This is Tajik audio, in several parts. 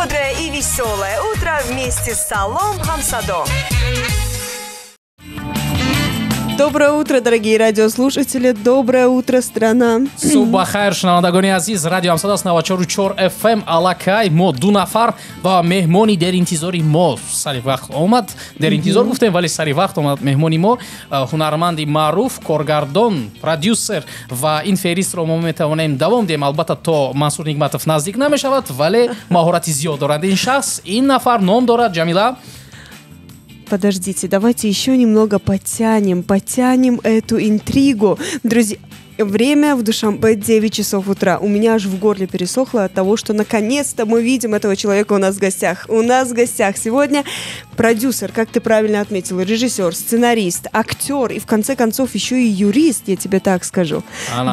бодрое и веселое утро вместе с Салом Хамсадо. Доброе утро, дорогие радиослушатели. Доброе утро, страна. Субахайр, шунавандагони азиз, радио Амсадо 94 FM алакай мо ду нафар ва меҳмони дер интизори мо сари вақт омад. Дер интизор гуфтем, вале сари вақт омад меҳмони мо ҳунарманди маъруф, коргардон, продюсер ва ин феҳристро мо метавонем давом диҳем. Албатта то Мансур Нигматов наздик намешавад, вале маҳорати зиёд дорад ин шахс. Ин нафар ном дорад Ҷамила. Подождите, давайте еще немного потянем эту интригу. Друзья, время в Душанбе 9 часов утра. У меня аж в горле пересохло от того, что наконец-то мы видим этого человека у нас в гостях. У нас в гостях сегодня продюсер, как ты правильно отметил, режиссер, сценарист, актер и в конце концов еще и юрист, я тебе так скажу.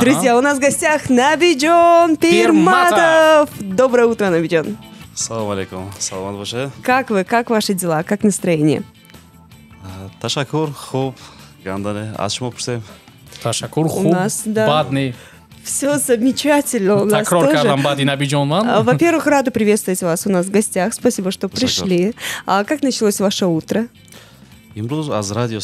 Друзья, у нас в гостях Набиджон Пирматов. Доброе утро, Набиджон. Салам алейкум. Саламат баше. Как вы? Как ваши дела? Как настроение? Ташаккур, хуб, гандане, аз шумо пурсем. Ташаккур, хуб, да. бадни. Все замечательно у нас Такрор тоже. кардам бади Набиджон. Во-первых, рада приветствовать вас у нас в гостях. Спасибо, что пришли. А как началось ваше утро? Имрӯз аз радио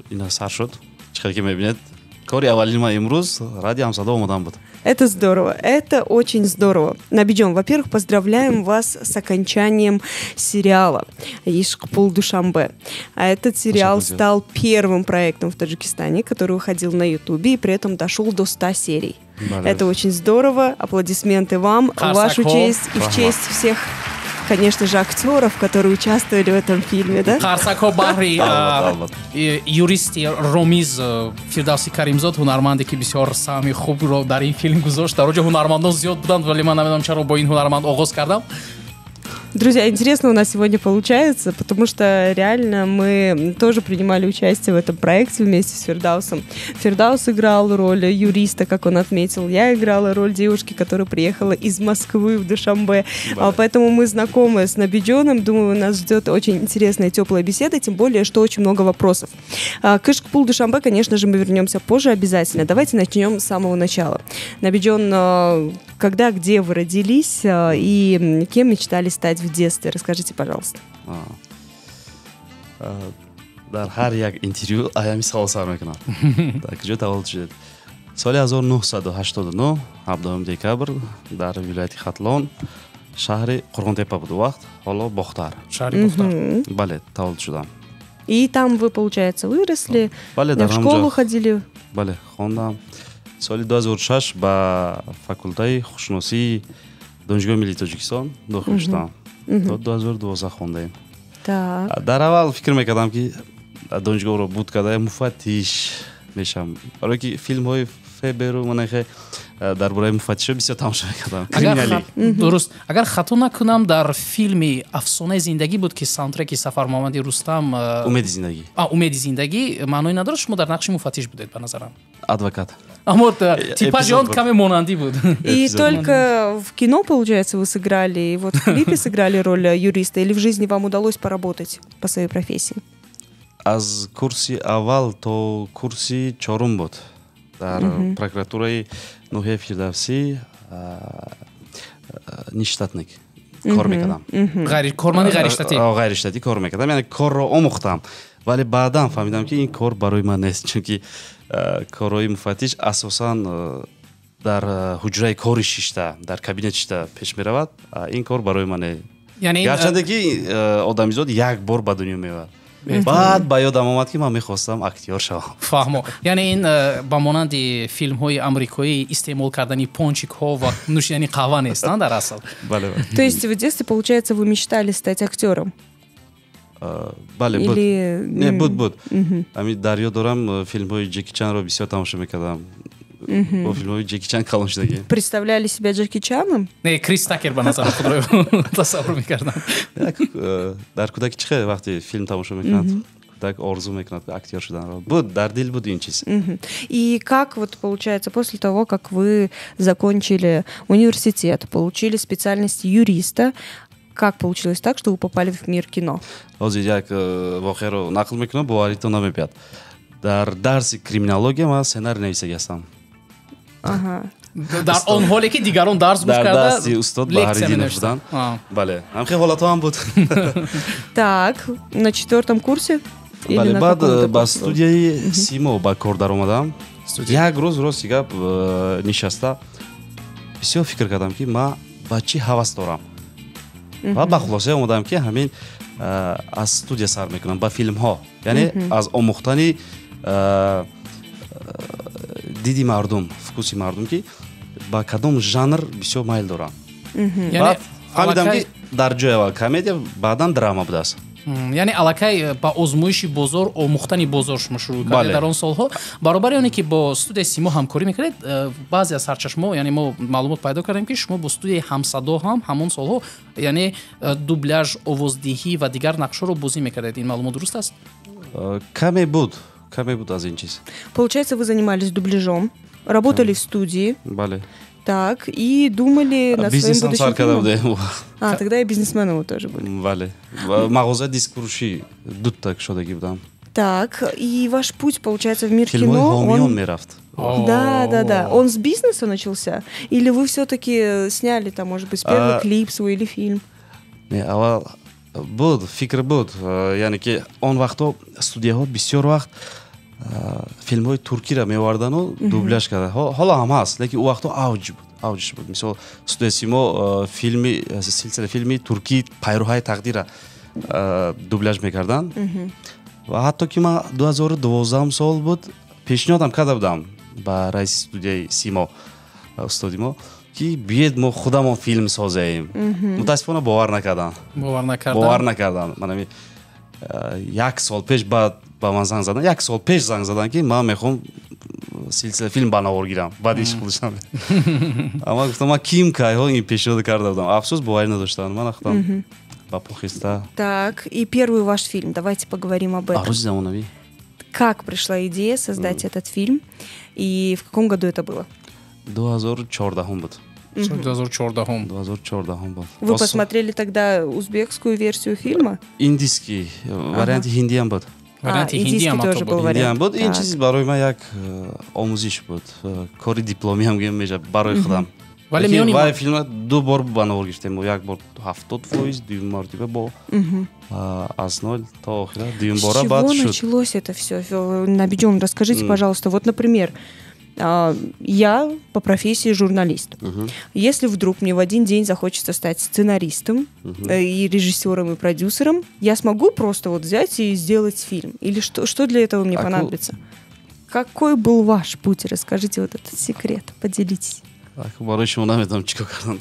ина сар шуд. Чӣ хел ки мебинед, кори аввалини ман имрӯз радио Амсадо омадан буд. Это здорово, это очень здорово. Набиджон, во-первых, поздравляем вас с окончанием сериала «Ишк Пул Душанбе». А этот сериал стал первым проектом в Таджикистане, который выходил на Ютубе и при этом дошел до 100 серий. Это очень здорово. Аплодисменты вам, в вашу честь и в честь всех, конечно же, актеров, которые участвовали в этом фильме, да? Харсако Бахри, юристи Ромиз Фирдавси Каримзод, ҳунарманде ки бисёр саҳми хубро дар ин филм гузошт. Дар оҷо ҳунармандон зиёд буданд, вале ман намедонам чаро бо ин ҳунарманд оғоз кардам. Друзья, интересно у нас сегодня получается, потому что реально мы тоже принимали участие в этом проекте вместе с Фирдаусом. Фирдаус играл роль юриста, как он отметил. Я играла роль девушки, которая приехала из Москвы в Душанбе. Поэтому мы знакомы с Набиджоном. Думаю, нас ждет очень интересная теплая беседа, тем более, что очень много вопросов. К Ишк Пул Душанбе, конечно же, мы вернемся позже обязательно. Давайте начнем с самого начала. Набиджон, когда, где вы родились и кем мечтали стать в детстве? Расскажите, пожалуйста. дар ҳар як интервью аями савол сар мекунам. Так, ҷо таваллуд шудед? Соли 1989, 17 декабр, дар вилояти Хатлон, шаҳри Қурғонтепа буд вақт, ҳоло Бохтар. Шаҳри Бохтар. Бале, таваллуд шудам. И там вы, получается, выросли, Бале, в школу ходили? Бале, хондам. Соли 2006 ба факултаи хушносии Донишгоҳи Миллии Тоҷикистон дохил шудам. То 2012 хондаем. Дар аввал фикр мекардам ки донишгоҳро буд карда муфаттиш мешавам. Барое ки филмҳои Феберу манахе дар бораи муфаттишо бисёр тамошо мекардам. Криминали. Дуруст. Агар хато накунам, дар филми «Афсонаи зиндагӣ» буд ки саундтреки Сафар Муҳаммади Рустам Умеди зиндагӣ. Умеди зиндагӣ маънои надорад, шумо дар нақши муфаттиш будед ба назарам. Адвокат. Аммо типажи он каме монандӣ буд. И только в кино, получается, вы сыграли, и вот в клипе сыграли роль юриста, или в жизни вам удалось поработать по своей профессии? Аз курси аввал то курси чорум буд. Дар прокуратураи Нуҳияи Фирдавсӣ ништатник кор мекардам. Корманди ғайриштатӣ. Ғайриштатӣ кор мекардам, яъне корро омӯхтам, вале баъдан фаҳмидам ки ин кор барои ман нест, чунки корҳои муфаттиш асосан дар ҳуҷраи кори шишта, дар кабинети шишта пеш меравад. Ин кор барои ман не. Гарчанде ки одамизод як бор ба дунё меояд. баъд ба ёдам омад ки ман мехостам актёр шавам. Фаҳмо. Яъне ин ба монанди филмҳои амрикоӣ истеъмол кардани пончикҳо ва нӯшидани қаҳва нест, дар асл. Бале. То есть в детстве, получается, вы мечтали стать актером? Бале, буд. Не, буд. Ами дар ёд дорам филмҳои Ҷеки Чанро бисёр тамошо мекардам. Бо филмҳои Ҷеки Чан калон шудагӣ. Представляли себя Джеки Чаном? Не, Крис Такер ба назари худро тасаввур мекардам. Дар кӯдаки чӣ хел вақте филм тамошо мекунад, кӯдак орзу мекунад актёр шуданро. Буд, дар дил буд ин чиз. И как вот получается, после того, как вы закончили университет, получили специальность юриста, как получилось так, что вы попали в мир кино? Ҳозир як воқеаро нақл мекунам, боваритон намеояд. Дар дарси криминология ман сценарий нависагӣ ҳастам. дар он ҳоле ки дигарон дарс гӯш дар карда дасти устод Баҳриддинов буданд. Бале, ҳамхел ҳолатҳо ҳам буд. Так, на 4-м курсе? Бале, баъд ба студияи Симо ба кор даромадам. Як рӯз рости гап нишаста бисёр фикр кардам ки ман ба чӣ ҳавас дорам. Ва ба хулоса омадам ки ҳамин аз студия сар мекунам ба филмҳо, яъне аз омӯхтани диди мардум, вкуси мардум ки ба кадом жанр бисёр майл дорам. Баъд фаҳмидам ки дар ҷои аввал комедия, баъдан драма будааст. яъне аллакай ба озмоиши бозор омӯхтани бозор шумо шурӯъ кардед дар он солҳо. баробари оне ки бо студияи Симо ҳамкорӣ мекардед, баъзе аз сарчашмо, яъне мо маълумот пайдо кардем ки шумо бо студияи Ҳамсадо ҳам ҳамон солҳо, яъне дубляж, овоздиҳӣ ва дигар нақшҳоро бозӣ мекардед. Ин маълумот дуруст аст? Каме буд аз ин чиз. Получается, вы занимались дубляжом, работали в студии. Бале. Так, и думали над своим будущим фильмом. Тогда и бизнесменом вы тоже были. Бале. Мағоза дискфурӯшӣ дутта шодагӣ будам. Так, и ваш путь, получается, в мир кино... Филмҳои ҳомиён мерафт. Да. Он с бизнеса начался? Или вы все-таки сняли там, может быть, первый клип свой или фильм? Не, аввал буд, фикр буд. Яъне ки он вақтҳо студияҳо бисёр вақт филмҳои туркиро меовардану дубляж карда. Ҳоло ҳам ҳаст, лекин ӯ вақтҳо авҷиш буд. Мисол студияи Симо филми, силсила филми туркии Пайруҳаи тақдира дубляж мекардан. Ва ҳатто ки ман 2012 сол буд, пешниҳодам карда будам ба раиси студияи Симо, устоди мо, ки биед мо худамон филм созаем. Мутаассифона бовар накардан. Манами як сол пеш ба ман занг задан, як сол пеш занг задан ки ман мехоҳам силсила филм ба навор гирам. Баъд иш худшам. Ама гуфтам ман ким кайҳо ин пешниҳод карда будам. Афсӯс боварӣ надоштанд. Ман гуфтам ба похиста. Так, и первый ваш фильм, давайте поговорим об этом. Арӯзи замонави. Как пришла идея создать этот фильм и в каком году это было? 2014 буд. 2014 буд. Вы посмотрели тогда узбекскую версию фильма? Индийский варианти ҳиндиам буд. Индийский тоже был вариант. Буд. Ин чиз барои ман як омӯзиш буд. Кори дипломиам гем меша барои худам. Вале миёни вай филма ду бор ба навор гирифтем. Як бор 70%, дуюм мартиба бо аз 0 то охира. Дуюм бора баъд шуд. С чего началось это все? Набидён, расскажите, пожалуйста. Вот, например, я по профессии журналист. Если вдруг мне в один день захочется стать сценаристом и режиссером, и продюсером, я смогу просто вот взять и сделать фильм? Или что для этого мне понадобится? Какой был ваш путь? Расскажите вот этот секрет, поделитесь. барои шумо наметонам чӣ кор кардам.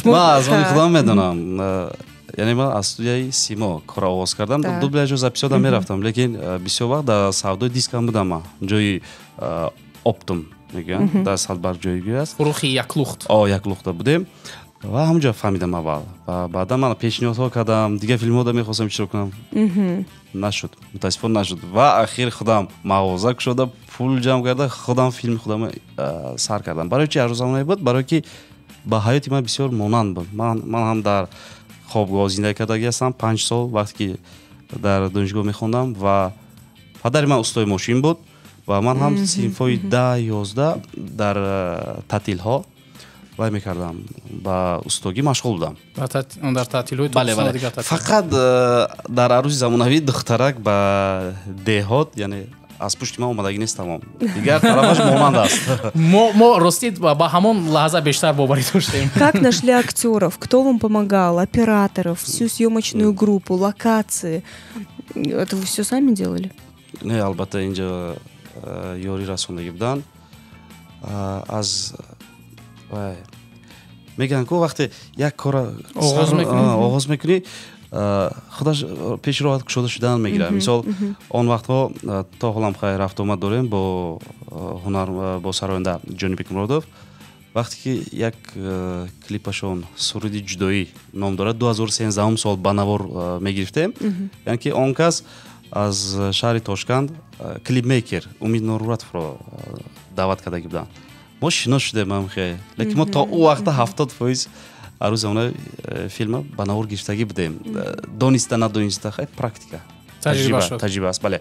Ман аз они худам медонам. Яъне ман аз студияи Симо кор оғоз кардам. Дубляжу записёдам мерафтам, лекин бисёр вақт дар савдои дискам будам ман. Ҷои Оптум мегӯянд, дар Салбарг ҷойгӯй аст. Фурӯхи Яклухт. Яклухта будем. Ва ҳамонҷо фаҳмидам аввал. Баъдан ман пешниҳодҳо кардам, дигар филмҳода мехостам ичро кунам. Нашуд, мутаассифона нашуд. Ва ахир худам мағоза кушода, пул ҷамъ карда, худам филми худам сар кардам. Барои чи арзонае буд? Барои ки ба ҳаёти ман бисёр монанд буд. Ман ҳам дар хобгоҳ зиндаги кардагӣ ҳастам 5 сол вақте ки дар донишгоҳ мехондам ва падари ман устои мошин буд ва ман ҳам синфҳои 10-11 дар таътилҳо вай мекардам, ба устогӣ машғул будам. Дар таътилҳои фақат дар арӯзи замонавӣ духтарак ба деҳот, яъне аз пушти ман омадагӣ нест тамом. Дигар тарафаш монанд аст. Мо рости ба ҳамон лаҳза бештар боварӣ доштем. Как нашли актеров? Кто вам помогал? Операторов, всю съемочную группу, локации? Это вы все сами делали? Не, албатта инҷо ёрӣ расондагӣ буданд. Аз мегӯянд ки вақте як кора оғоз мекунӣ, худаш пешроҳат кушода шудан мегирад. Мисол он вақтҳо то ҳолам хайр рафтомад дорем бо сароянда Ҷонибек Муродов. Вақте ки як клипашон Суруди ҷудоӣ ном дорад, 2013 сол ба навор мегирифтем. яъне ки он кас аз шаҳри Тошканд клипмейкер Умид Нуруратовро даъват кардагӣ буданд. мо шинос шудем ҳамхе, лекин мо то ӯ вақта 70% арӯзи замонави филма ба навор гирифтагӣ будем. Дониста надониста хай практика, таҷриба аст. Бале.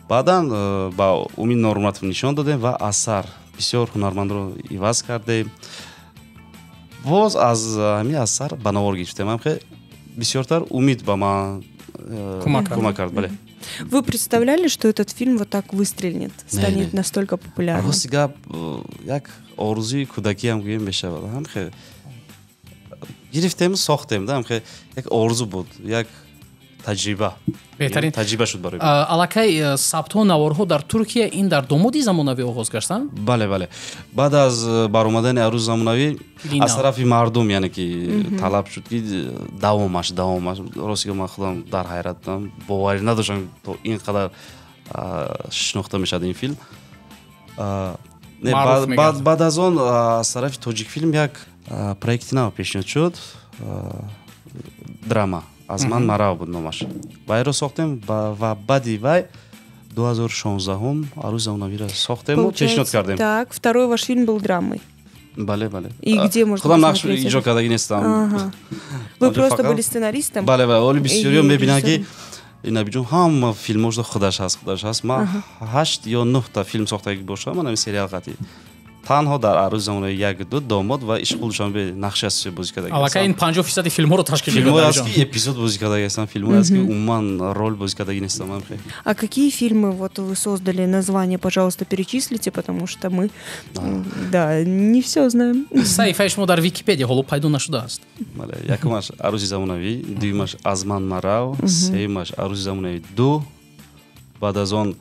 Баъдан ба Умид Нуруратов нишон додем ва асар бисёр ҳунармандро иваз кардем. боз аз ҳамин асар ба навор гирифтем. ҳам бисёртар умид ба ман кӯмак кард. Бале. Вы представляли, что этот фильм вот так выстрелит, станет настолько популярным? Рости гап як орзуи кӯдакиам гӯем мешавад. ҳам гирифтем, сохтем, да, ҳам як орзу буд, як таҷриба. беҳтарин таҷриба шуд барои ман. аллакай сабтҳо наворҳо дар Туркия ин дар домоди замонавӣ оғоз гаштанд? бале. баъд аз баромадани арӯзи замонавӣ аз тарафи мардум яъне ки талаб шуд ки давомаш. Ростига ман худам дар ҳайрат будам, боварӣ надоштам то ин қадар шинохта мешавад ин филм. баъд аз он аз тарафи Тоҷикфилм як проекти нав пешниҳод шуд, драма аз ман марав буд номаш. Вайро сохтем ва баъди вай 2016 арӯзи замонавиро сохтему пешниҳод кардем. Так, второй ваш фильм был драмой. Бале. И где можно худам нақш посмотреть иҷро это? кардаги нестам. Вы просто были сценаристом? Бале, оли бисёриё мебинанд ки инабиҷон ҳама филмошда худаш ҳаст. Ман 8 ё 9 та филм сохтагӣ бошам, ман сериал қатӣ. Танҳо дар арӯзи замонавӣ як ду домод ва Ишқул Душанбе нақши асосӣ бозӣ кардаги ҳастанд. аллакай ин 50% филмҳоро ташкил мекунад. Филмҳое аст ки эпизод бозӣ кардаги ҳастанд, филмҳое аст ки умуман роль бозӣ кардаги нестам. А какие фильмы вот вы создали? Название, пожалуйста, перечислите, потому что мы не все знаем. саҳифаи шумо дар Википедия ҳоло пайдо нашудааст. Бале, якумаш арӯзи замонавӣ, дуюмаш аз ман марав, сеюмаш арӯзи замонавӣ 2, баъд аз он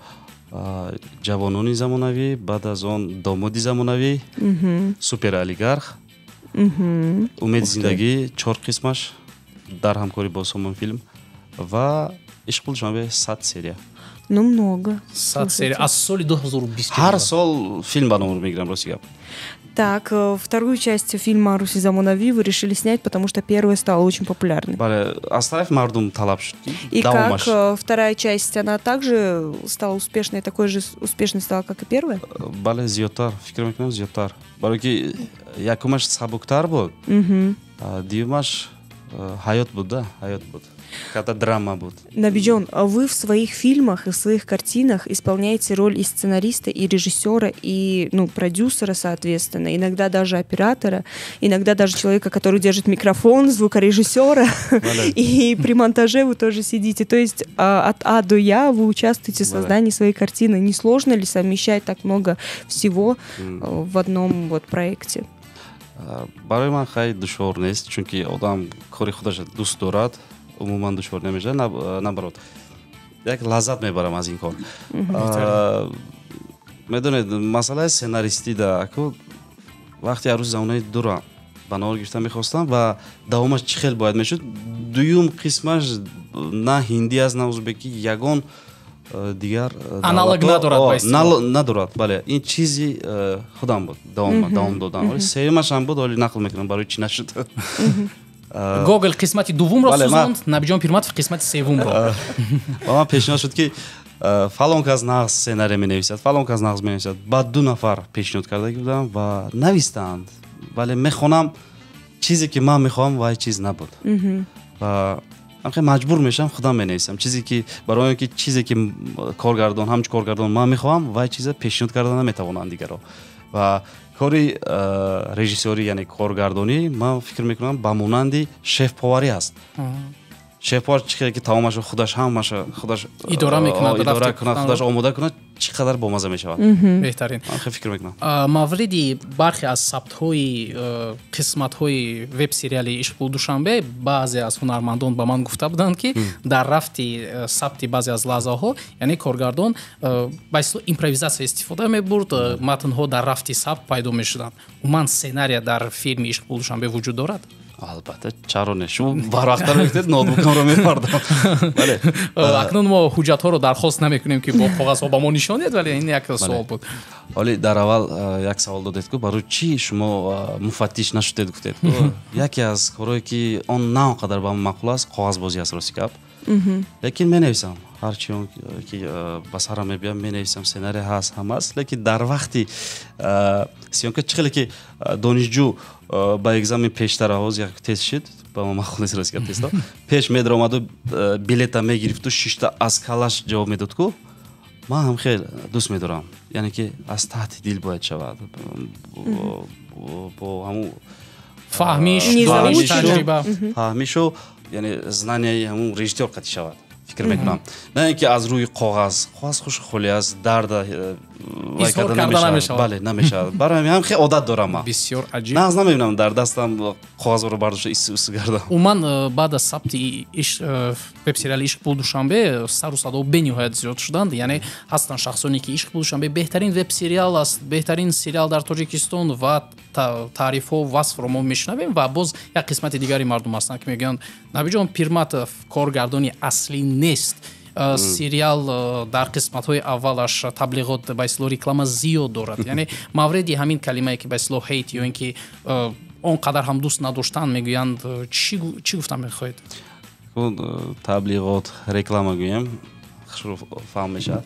ҷавонони замонавӣ, баъд аз он домоди замонавӣ, супер олигарх, умеди зиндагӣ 4 қисмаш дар ҳамкорӣ бо Сомон филм ва Ишқул Душанбе 100 серия. Ну, много. 100 серия. Аз соли 2020. Ҳар сол филм ба номер мегирам, рости гап. Так, вторую часть фильма «Руси замонави» вы решили снять, потому что первая стала очень популярной. Бале, аз тарафи мардум талаб шуд. И как вторая часть, она также стала успешной, такой же успешной стала, как и первая? Бале, зиёдтар, фикр мекунам зиёдтар. Барои ки якумаш сабуктар буд, дуюмаш ҳаёт буд, ҳаёт буд. Какая-то драма будет. Набиджон, а вы в своих фильмах и в своих картинах исполняете роль и сценариста, и режиссера, и продюсера, соответственно, иногда даже оператора, иногда даже человека, который держит микрофон, звукорежиссера, и при монтаже вы тоже сидите. То есть от А до Я вы участвуете в создании своей картины. Не сложно ли совмещать так много всего в одном проекте? Барои ман хай душвор нест, чунки одам кори худаш дуст дорад, умуман душвор намешавад, наоборот. Як лаззат мебарам аз ин кор. Медонед, масъалаи сценаристӣ вақте арӯзи замонаи дура ба навор гирифта мехостам ва давомаш чӣ хел бояд мешуд, дуюм қисмаш на ҳиндӣ аст, на узбекӣ, ягон дигар аналог надорад. Бале, ин чизи худам буд, давом додам. Сеюмаш ҳам буд, оли нақл мекунам барои чӣ нашуд. Гогл қисмати дуввумро сӯзонд, Набиҷон Пирматов қисмати севумро. Ба ман пешниҳод шуд ки фалон кас нағз сценарий менависад, фалон кас нағз менависад. Баъд 2 нафар пешниҳод кардаги будам ва навистанд. Бале, мехонам чизе ки ман мехоҳам вай чиз набуд. Ва маҷбур мешам худам менависам. Барои ки чизе ки коргардон, ҳамчун коргардон ман мехоҳам, вай чиза пешниҳод карда наметавонанд дигаро. Ва кори режиссёрӣ, яъне коргардонӣ, ман фикр мекунам ба монанди шеф-поварӣ аст. Шеф-повар чӣ хеле ки таомаша худаш ҳамаша худаш идора кунад, худаш омода кунад, чӣ қадар бомаза мешавад. Беҳтарин. Ман хеле фикр мекунам. Мавриди бархе аз сабтҳои қисматҳои веб-сериали Ишқул Душанбе, баъзе аз ҳунармандон ба ман гуфта буданд ки дар рафти сабти баъзе аз лаҳзаҳо, яъне коргардон ба исло импровизатсия истифода мебурд, матнҳо дар рафти сабт пайдо мешуданд. Уман сценария дар филми Ишқул Душанбе вуҷуд дорад? Албатта, чаро не. Шумо барвақтар мегӯед ноутбукамро мепардам. Бале. Акнун мо ҳуҷҷатҳоро дархост намекунем ки бо коғазҳо ба мо нишон диҳед, вале ин як суол буд. Оли дар аввал як савол додед ку барои чӣ шумо муфаттиш нашудед гуфтед. Яке аз корое ки он на он қадар ба ман маъқул аст, коғазбозӣ аст, рости гап. Лекин менависам, ҳарчи он ки ба сарам мебиям менависам, сценарий ҳаст, ҳама аст, лекин дар вақти сиёнка чӣ хеле ки донишҷӯ ба экзамен пештар оғоз як тест шид, ба ман маъқул нест, рости гап теста. Пеш медар омаду билета мегирифту 6 та аз калаш ҷавоб медод ку. من هم خیلی دوست می‌دارم، یعنی که از تحت دل باید شود با همون فهمیشو یعنی знание همون رشته قطعی شود فکر میکنم، نه اینکه از روی کاغذ خوش خالی از درد اظهار کردن نمیشه. بله نمیشه. برای هم خیلی عادت دارم من. بسیار عجیب. نه نمیبینم در دستم کاغذ رو برداشت ایست کردم. عموما بعد از ثبت وب سریال عشق بول دوشنبه سر و صدا به نهایت زیاد شدند، یعنی هستن شخصانی که عشق بول دوشنبه بهترین وب سریال است، بهترین سریال در تاجیکستان و تعریف و وصف رو ما میشنویم و باز یک قسمت دیگری مردم هستند که میگن نبی جان پیرمرد کارگردانی اصلی نیست. سریال در قسمت‌های اولش تبلیغات به اصطلاح реклама زیاد دارد، یعنی موردی همین کلمه‌ای که به اصطلاح هیت یا اینکه اونقدر هم دوست نداشتن میگویند چی گفتم میخواید؟ تبلیغات реклама گویم خوب فهم میشه.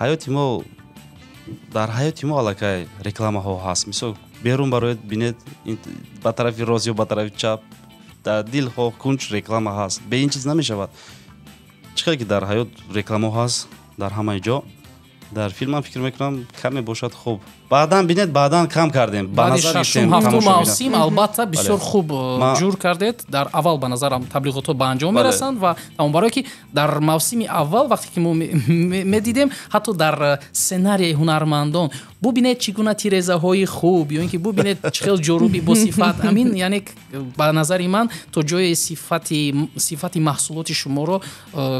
حیاتی ما در حیاتی ما علاقه реклама ها هست، مثلا بیرون برایت بینید با طرف راست یا با طرف چپ در دل ها کنچ реклама هست، به این چیز نمیشود. چقدر که در حیات реклама هست در همه جا، در فیلم هم فکر میکنم کمی باشد خوب، بعدا بینید بعدا کم کردیم به نظر ششم هفتم موسم البته بسیار خوب جور کردید. در اول به نظرم تبلیغات به انجام میرسند و اون برای که در موسم اول وقتی که ما میدیدیم حتی در سناریوی هنرمندان ببینید چگونه تیرزه های خوب یا اینکه ببینید چقدر جروبی با صفت امین، یعنی به نظر من تو جای صفتی محصولات شما رو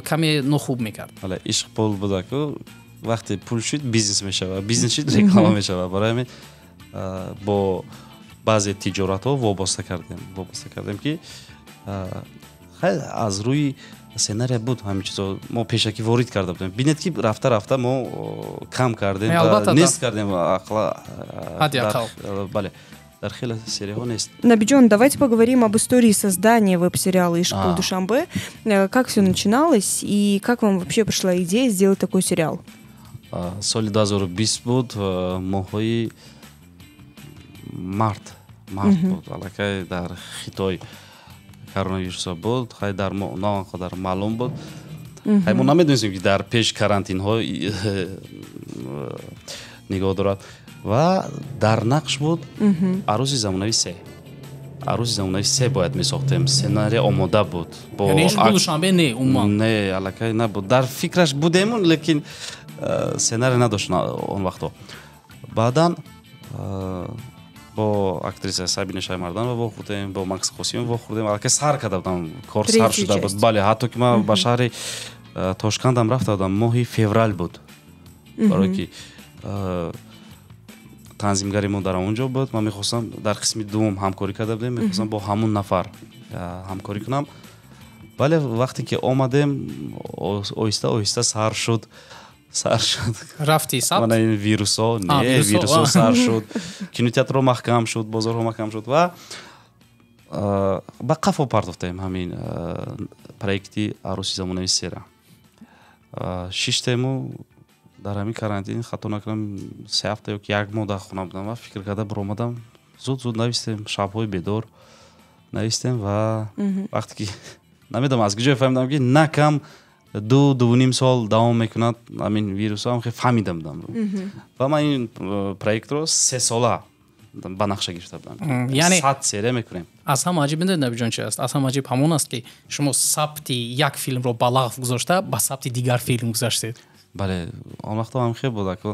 کمی نخوب میکرد. حالا عشق پول بوده که وقتی پول شد بیزنس میشه، بیزنس شد реклама میشه. برای همین با بعضی تجارت ها وابسته کردیم که خیلی از روی سناریو بود همین چیزا ما پیشکی وارد کرده بودیم. ببینید که رفته ما کم کردیم و نیست کردیم بله در خیلی сериал есть. Набиджон, давайте поговорим об истории создания веб-сериала «Ишq бул душанбе». Как все начиналось и как вам вообще пришла идея сделать такой сериал? Соли 2020 буд, моҳои март буд, аллакай дар Хитой коронавируса буд, хай дар мо наонқадар маълум буд. Хай мо намедонистем ки дар пеш карантинҳо нигоҳ дорад. ва дар нақш буд арӯзи замонави 3. арӯзи замонави 3 бояд месохтем. Сценарий омода буд. Яъне иш душанбе не умуман. Не, аллакай набуд. Дар фикраш будем, лекин сценарий надошт он вақто. баъдан бо актриса Сабина Шаймарданова вохӯрдем, бо Макс Қосимов вохӯрдем. аллакай сар карда будам, кор сар шуда буд. бале, ҳатто ки ман ба шаҳри Тошкандам рафта будам, моҳи феврал буд. барое ки танзимгари мо дар онҷо буд. ман мехостам дар қисми дуввум ҳамкорӣ карда будем, мехостам бо ҳамон нафар ҳамкорӣ кунам. вале вақте ки омадем оҳиста оҳиста сар шуд. рафти сабт мана ин вирусо не вирусо сар шуд, кинотеатрҳо маҳкам шуд, бозорҳо маҳкам шуд ва ба қафо пардохтем ҳамин проекти арӯси замонави сера. 6 тему дар ҳамин карантин, хато накунам 3 ҳафта ё 1 моҳ дар хона будам ва фикр карда биромадам, зуд навистем, шабҳои бедор навистем ва вақте ки намедонам аз куҷо фаҳмидам ки на кам 2-2.5 сол давом мекунад ҳамин вирусо, ҳам хеле фаҳмида будам ва ман ин проектро 3 сола ба нақша гирифта будам. яъне 100 серия мекунем. аз ҳама аҷиб медонед набиҷон чи аст? аз ҳама аҷиб ҳамон аст ки шумо сабти як филмро ба лағв гузошта ба сабти дигар филм гузаштед. бале, он вақто ҳам хеле буда ки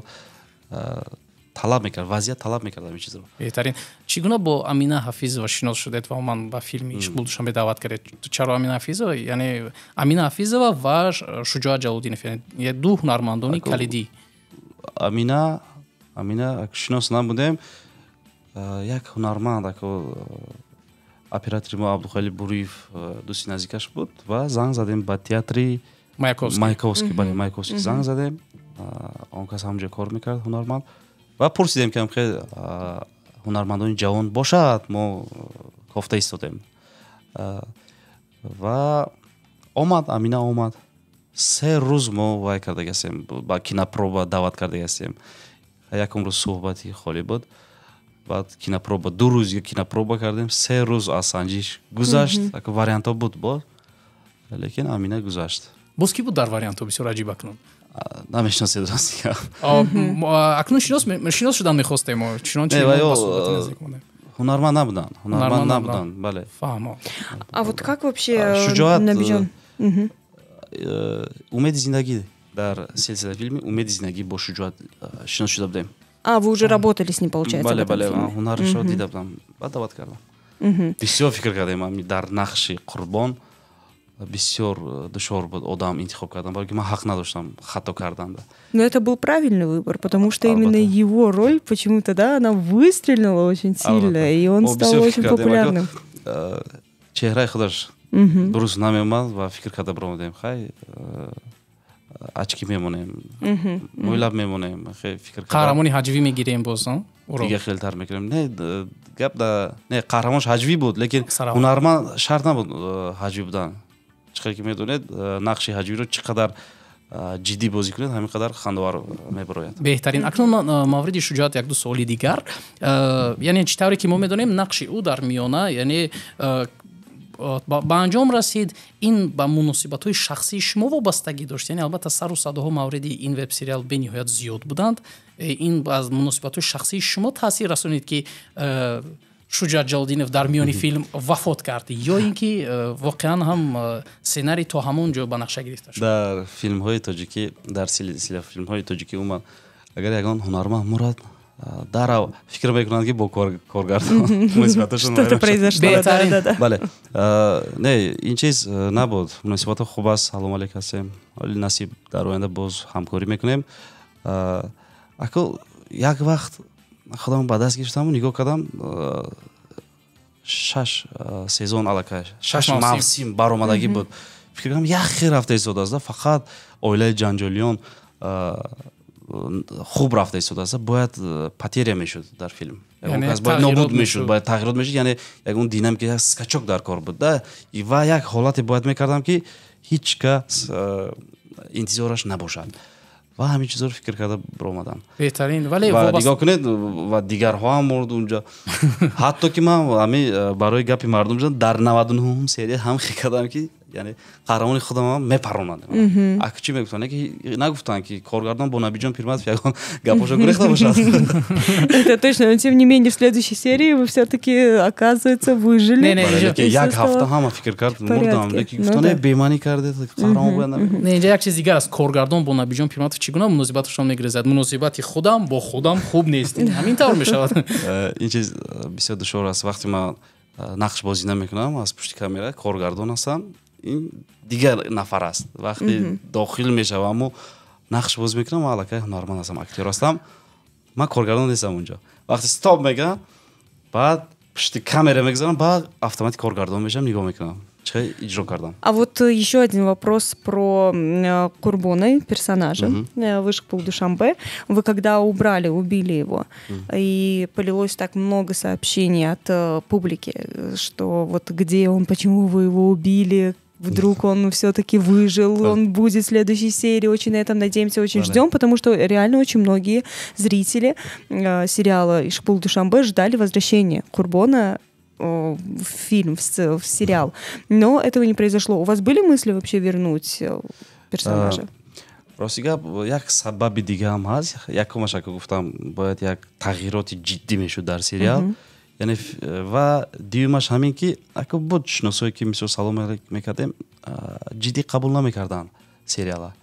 талаб мекард, вазъият талаб мекард ҳамин чизро. беҳтарин. чӣ гуна бо Амина Ҳафизова шинос шудед ва уман ба филми Ишқ бул душанбе даъват кардед? чаро Амина Ҳафизова? яъне Амина Ҳафизова ва Шуҷоат Ҷалолдинов, яъне ду ҳунармандони калидӣ. Амина шинос набудем, як ҳунарманд оператори мо Абдухалил Буриев дӯсти наздикаш буд ва занг задем ба театри Маяковский. бале, Маяковский занг задем. он кас ҳамҷо кор мекард ҳунарманд ва пурсидем ки хеле ҳунармандони ҷавон бошад, мо кофта истодем ва омад. Амина омад. 3 рӯз мо вай карда гастем, ба кинопроба даъват карда гастем. якум рӯз суҳбати холӣ буд, баъд кинопроба 2 рӯз кинопроба кардем, 3 рӯз аз санҷиш гузашт. вариантҳо буд, лекин Амина гузашт. боз ки буд дар вариантҳо? бисёр аҷиба кунам. намешнасед ростига. акнун шинос шудан мехостем чунончи Хунарманд набудан, бале. А вот как вообще Шуҷоат Набиҷон? умеди зиндагӣ дар силсилаи филми умеди зиндагӣ бо шуҷоат шинос шуда будем. Вы уже работали с ним, получается? Бале, ҳунарашро дида будам, баъд дават кардам. Бисёр фикр кардем дар нақши Қурбон. Бисёр душвор буд одам интихоб кардан, балки ман ҳақ надоштам хато кардан. Но это был правильный выбор, потому что именно его роль почему-то, да, она выстрелила очень сильно, и он стал очень популярным. Чеҳраи худаш дуруст намеомад ва фикр карда биромадем, хай ачки мемонем, мойлаб мемонем, фикр карда. қаҳрамони ҳаҷвӣ мегирем боз, дига хелтар мекунем. Гап да не қаҳрамонш ҳаҷвӣ буд, лекин ҳунарманд шарт набуд ҳаҷвӣ будан. Чиқадр ки медонед нақши ҳаҷвиро чӣ қадар ҷиддӣ бозӣ кунед, ҳамин қадар хандовар мебарояд. Беҳтарин. Акнун мавриди шуҷоат як ду суоли дигар. Яъне чӣ тавре ки мо медонем нақши ӯ дар миёна, яъне ба анҷом расид, ин ба муносибатҳои шахсии шумо вобастагӣ дошт. Яъне албатта сару садоҳо мавриди ин вебсериал бениҳоят зиёд буданд. Ин аз муносибатҳои шахсии шумо таъсир расонид ки Шуҷоат Ҷалолдинов дар миёни филм вафот кард, ё ин ки воқеан ҳам сценарий то ҳамон ҷо ба нақша гирифта шуд? Дар филмҳои тоҷикӣ, дар силсила филмҳои тоҷикӣ умуман агар ягон ҳунарманд мурад дарав фикр мекунанд ки бо коргардон муносибаташон что-то произошло. Бале. Не, ин чиз набуд. Муносибатҳо хуб аст, салом алейк ҳастем. Оли насиб дар оянда боз ҳамкорӣ мекунем. Аку як вақт худам ба даст гирифтам, нигоҳ кардам 6 сезон аллакай 6 мавсим баромадагӣ буд. Фикр кардам яхе рафта истодааст, фақат оилаи ҷанҷолиён хуб рафта истодааст, бояд потеря мешуд дар филм. Бояд нобуд мешуд, бояд тағйирот мешуд, яъне ягон динамика, як скачок дар кор буд. Ва як ҳолате бояд мекардам ки ҳеҷ кас интизораш набошад. ва ҳамин чизро фикр карда биромадам. Беҳтарин, вале ва нигоҳ кунед ва дигарҳо ҳам мурд унҷа. Ҳатто ки ман ҳами барои гапи мардум дар 99 серия ҳам фикр кардам ки яъне қаҳрамони худам мепаронад. Аку чӣ мегуфтанд? Нагуфтанд ки коргардон бо Набиҷон Пирматов ягон гапошо гурехта бошад. Это точно, но тем не менее в следующей серии вы все-таки, оказывается, выжили. Як ҳафта ҳама фикр кард мурдам, лекин гуфтанд бемаънӣ кардед, қаҳрамон бояд намед. Не, инҷа як чиз дигар аст. Коргардон бо Набиҷон Пирматов чӣ гуна муносибаташон мегирезад? Муносибати худам бо худам хуб нест. Ҳамин тавр мешавад. Ин чиз бисёр душвор аст. Вақте ман нақш бозӣ намекунам, аз пушти камера коргардон ҳастам, ин дигар нафар аст. Вақте дохил мешавам, аммо нақш бозӣ мекунам, ман аллакай ҳунарманд ҳастам, актер ҳастам, ман коргардон нестам унҷо. Вақте стоп мегӯям, баъд пушти камера мегзарам, баъд автоматик коргардон мешавам, нигоҳ мекунам чӣ иҷро кардам. А вот еще один вопрос про Курбона, персонажа, Вышкпул Душанбе. Вы когда убили его, и полилось так много сообщений от публики, что вот где он, почему вы его убили, вдруг он все-таки выжил, он будет в следующей серии, очень на этом надеемся, очень ждем, потому что реально очень многие зрители сериала Ишкпул Душанбе ждали возвращения Курбона в фильм, в сериал. Но этого не произошло. У вас были мысли вообще вернуть персонажа? Рости гап, як сабаби дига ҳам ҳаст. Якумаш ака гуфтам, бояд як тағйироти ҷиддӣ мешуд дар сериал. Яъне ва дуюмаш ҳамин ки ака буд шуносое ки мисол салом мекардем, ҷиддӣ қабул намекардан сериала.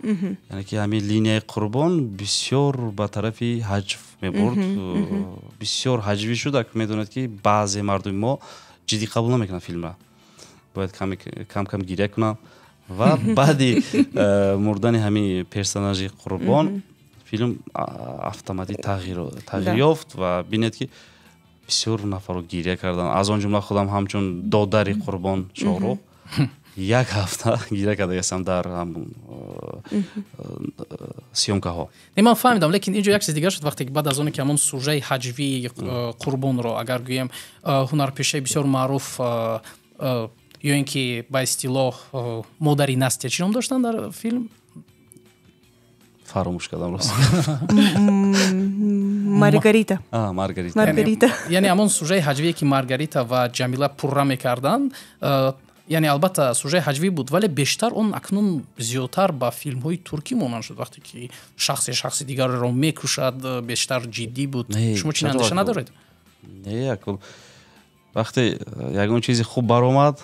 Яъне ки ҳамин линияи Қурбон бисёр ба тарафи ҳаҷв мебурд. Бисёр ҳаҷвӣ шуд, ака медонед ки баъзе мардуми мо ҷиддӣ қабул намекунанд филмра. Бояд кам гиря кунанд. Ва баъди мурдани ҳамин персонажи Қурбон филм автоматик тағйир ёфт ва бинед ки бисёр нафаро гиря кардан. Аз он ҷумла худам ҳамчун додари Қурбон Шоҳрух як ҳафта гиря карда ҳастам дар сиёмкаҳо. Ман фаҳмидам, лекин инҷо як чиз дигар шуд. Вақте ки баъд аз оне ки ҳамон сужаи ҳаҷвии Қурбонро агар гӯем ҳунарпешаи бисёр маъруф ё ин ки ба истилоҳ модари Настя чӣ ном доштанд дар филм? Фаромӯш кардам рост. Маргарита. Маргарита. Яъне ҳамон сужаи ҳаҷвие ки Маргарита ва Ҷамила пурра мекарданд, яъне албатта сюжеи ҳаҷвӣ буд, вале бештар он акнун зиёдтар ба филмҳои туркӣ монанд шуд, вақте ки шахси дигареро мекушад, бештар ҷиддӣ буд. Шумо чӣ андеша надоред? Не, акул вақте ягон чизи хуб баромад,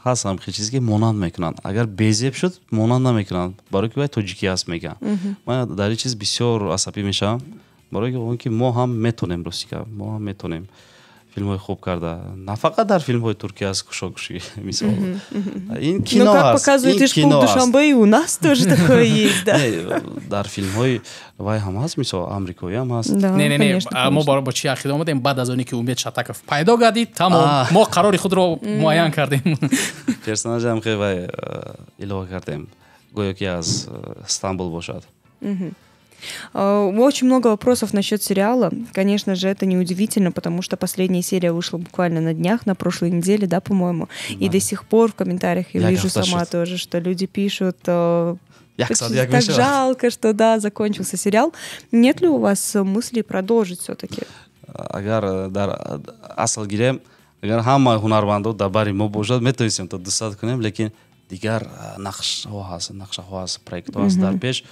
ҳаст ҳамихи чизе ки монанд мекунанд. Агар безеб шуд, монанд намекунанд, барои ки вай тоҷикӣ аст мегӯянд. Ман дар ин чиз бисёр асабӣ мешавам, барои ки мо ҳам метонем рустика, мо ҳам метонем филмҳои хуб карда. На фақат дар филмҳои туркӣ аст кушокушӣ, мисол. Ин кино аст. Ну, как показывает Ишкул Душанбе, и у нас тоже такое есть, да? Дар филмҳои вай ҳам аст, мисол амрикоӣ ҳам аст. Не, мо бо чӣ ақида омадем, баъд аз оне ки Умед Шатаков пайдо гардид, тамом, мо қарори худро муайян кардем. Персонажам хе вай илова кардем, гӯё ки аз Стамбул бошад. Очень много вопросов насчет сериала. Конечно же, это неудивительно, потому что последняя серия вышла буквально на днях, на прошлой неделе, да, по-моему. Да. И до сих пор в комментариях я вижу сама тоже, что люди пишут, так жалко, что да, закончился сериал. Нет ли у вас мыслей продолжить все-таки? Агар дар асл гирем, агар ҳама ҳунармандо дар бари мо бошад, метавонистем то дусад кунем, лекин дигар нақшаҳо ҳаст, проектҳо ҳаст дар пеш.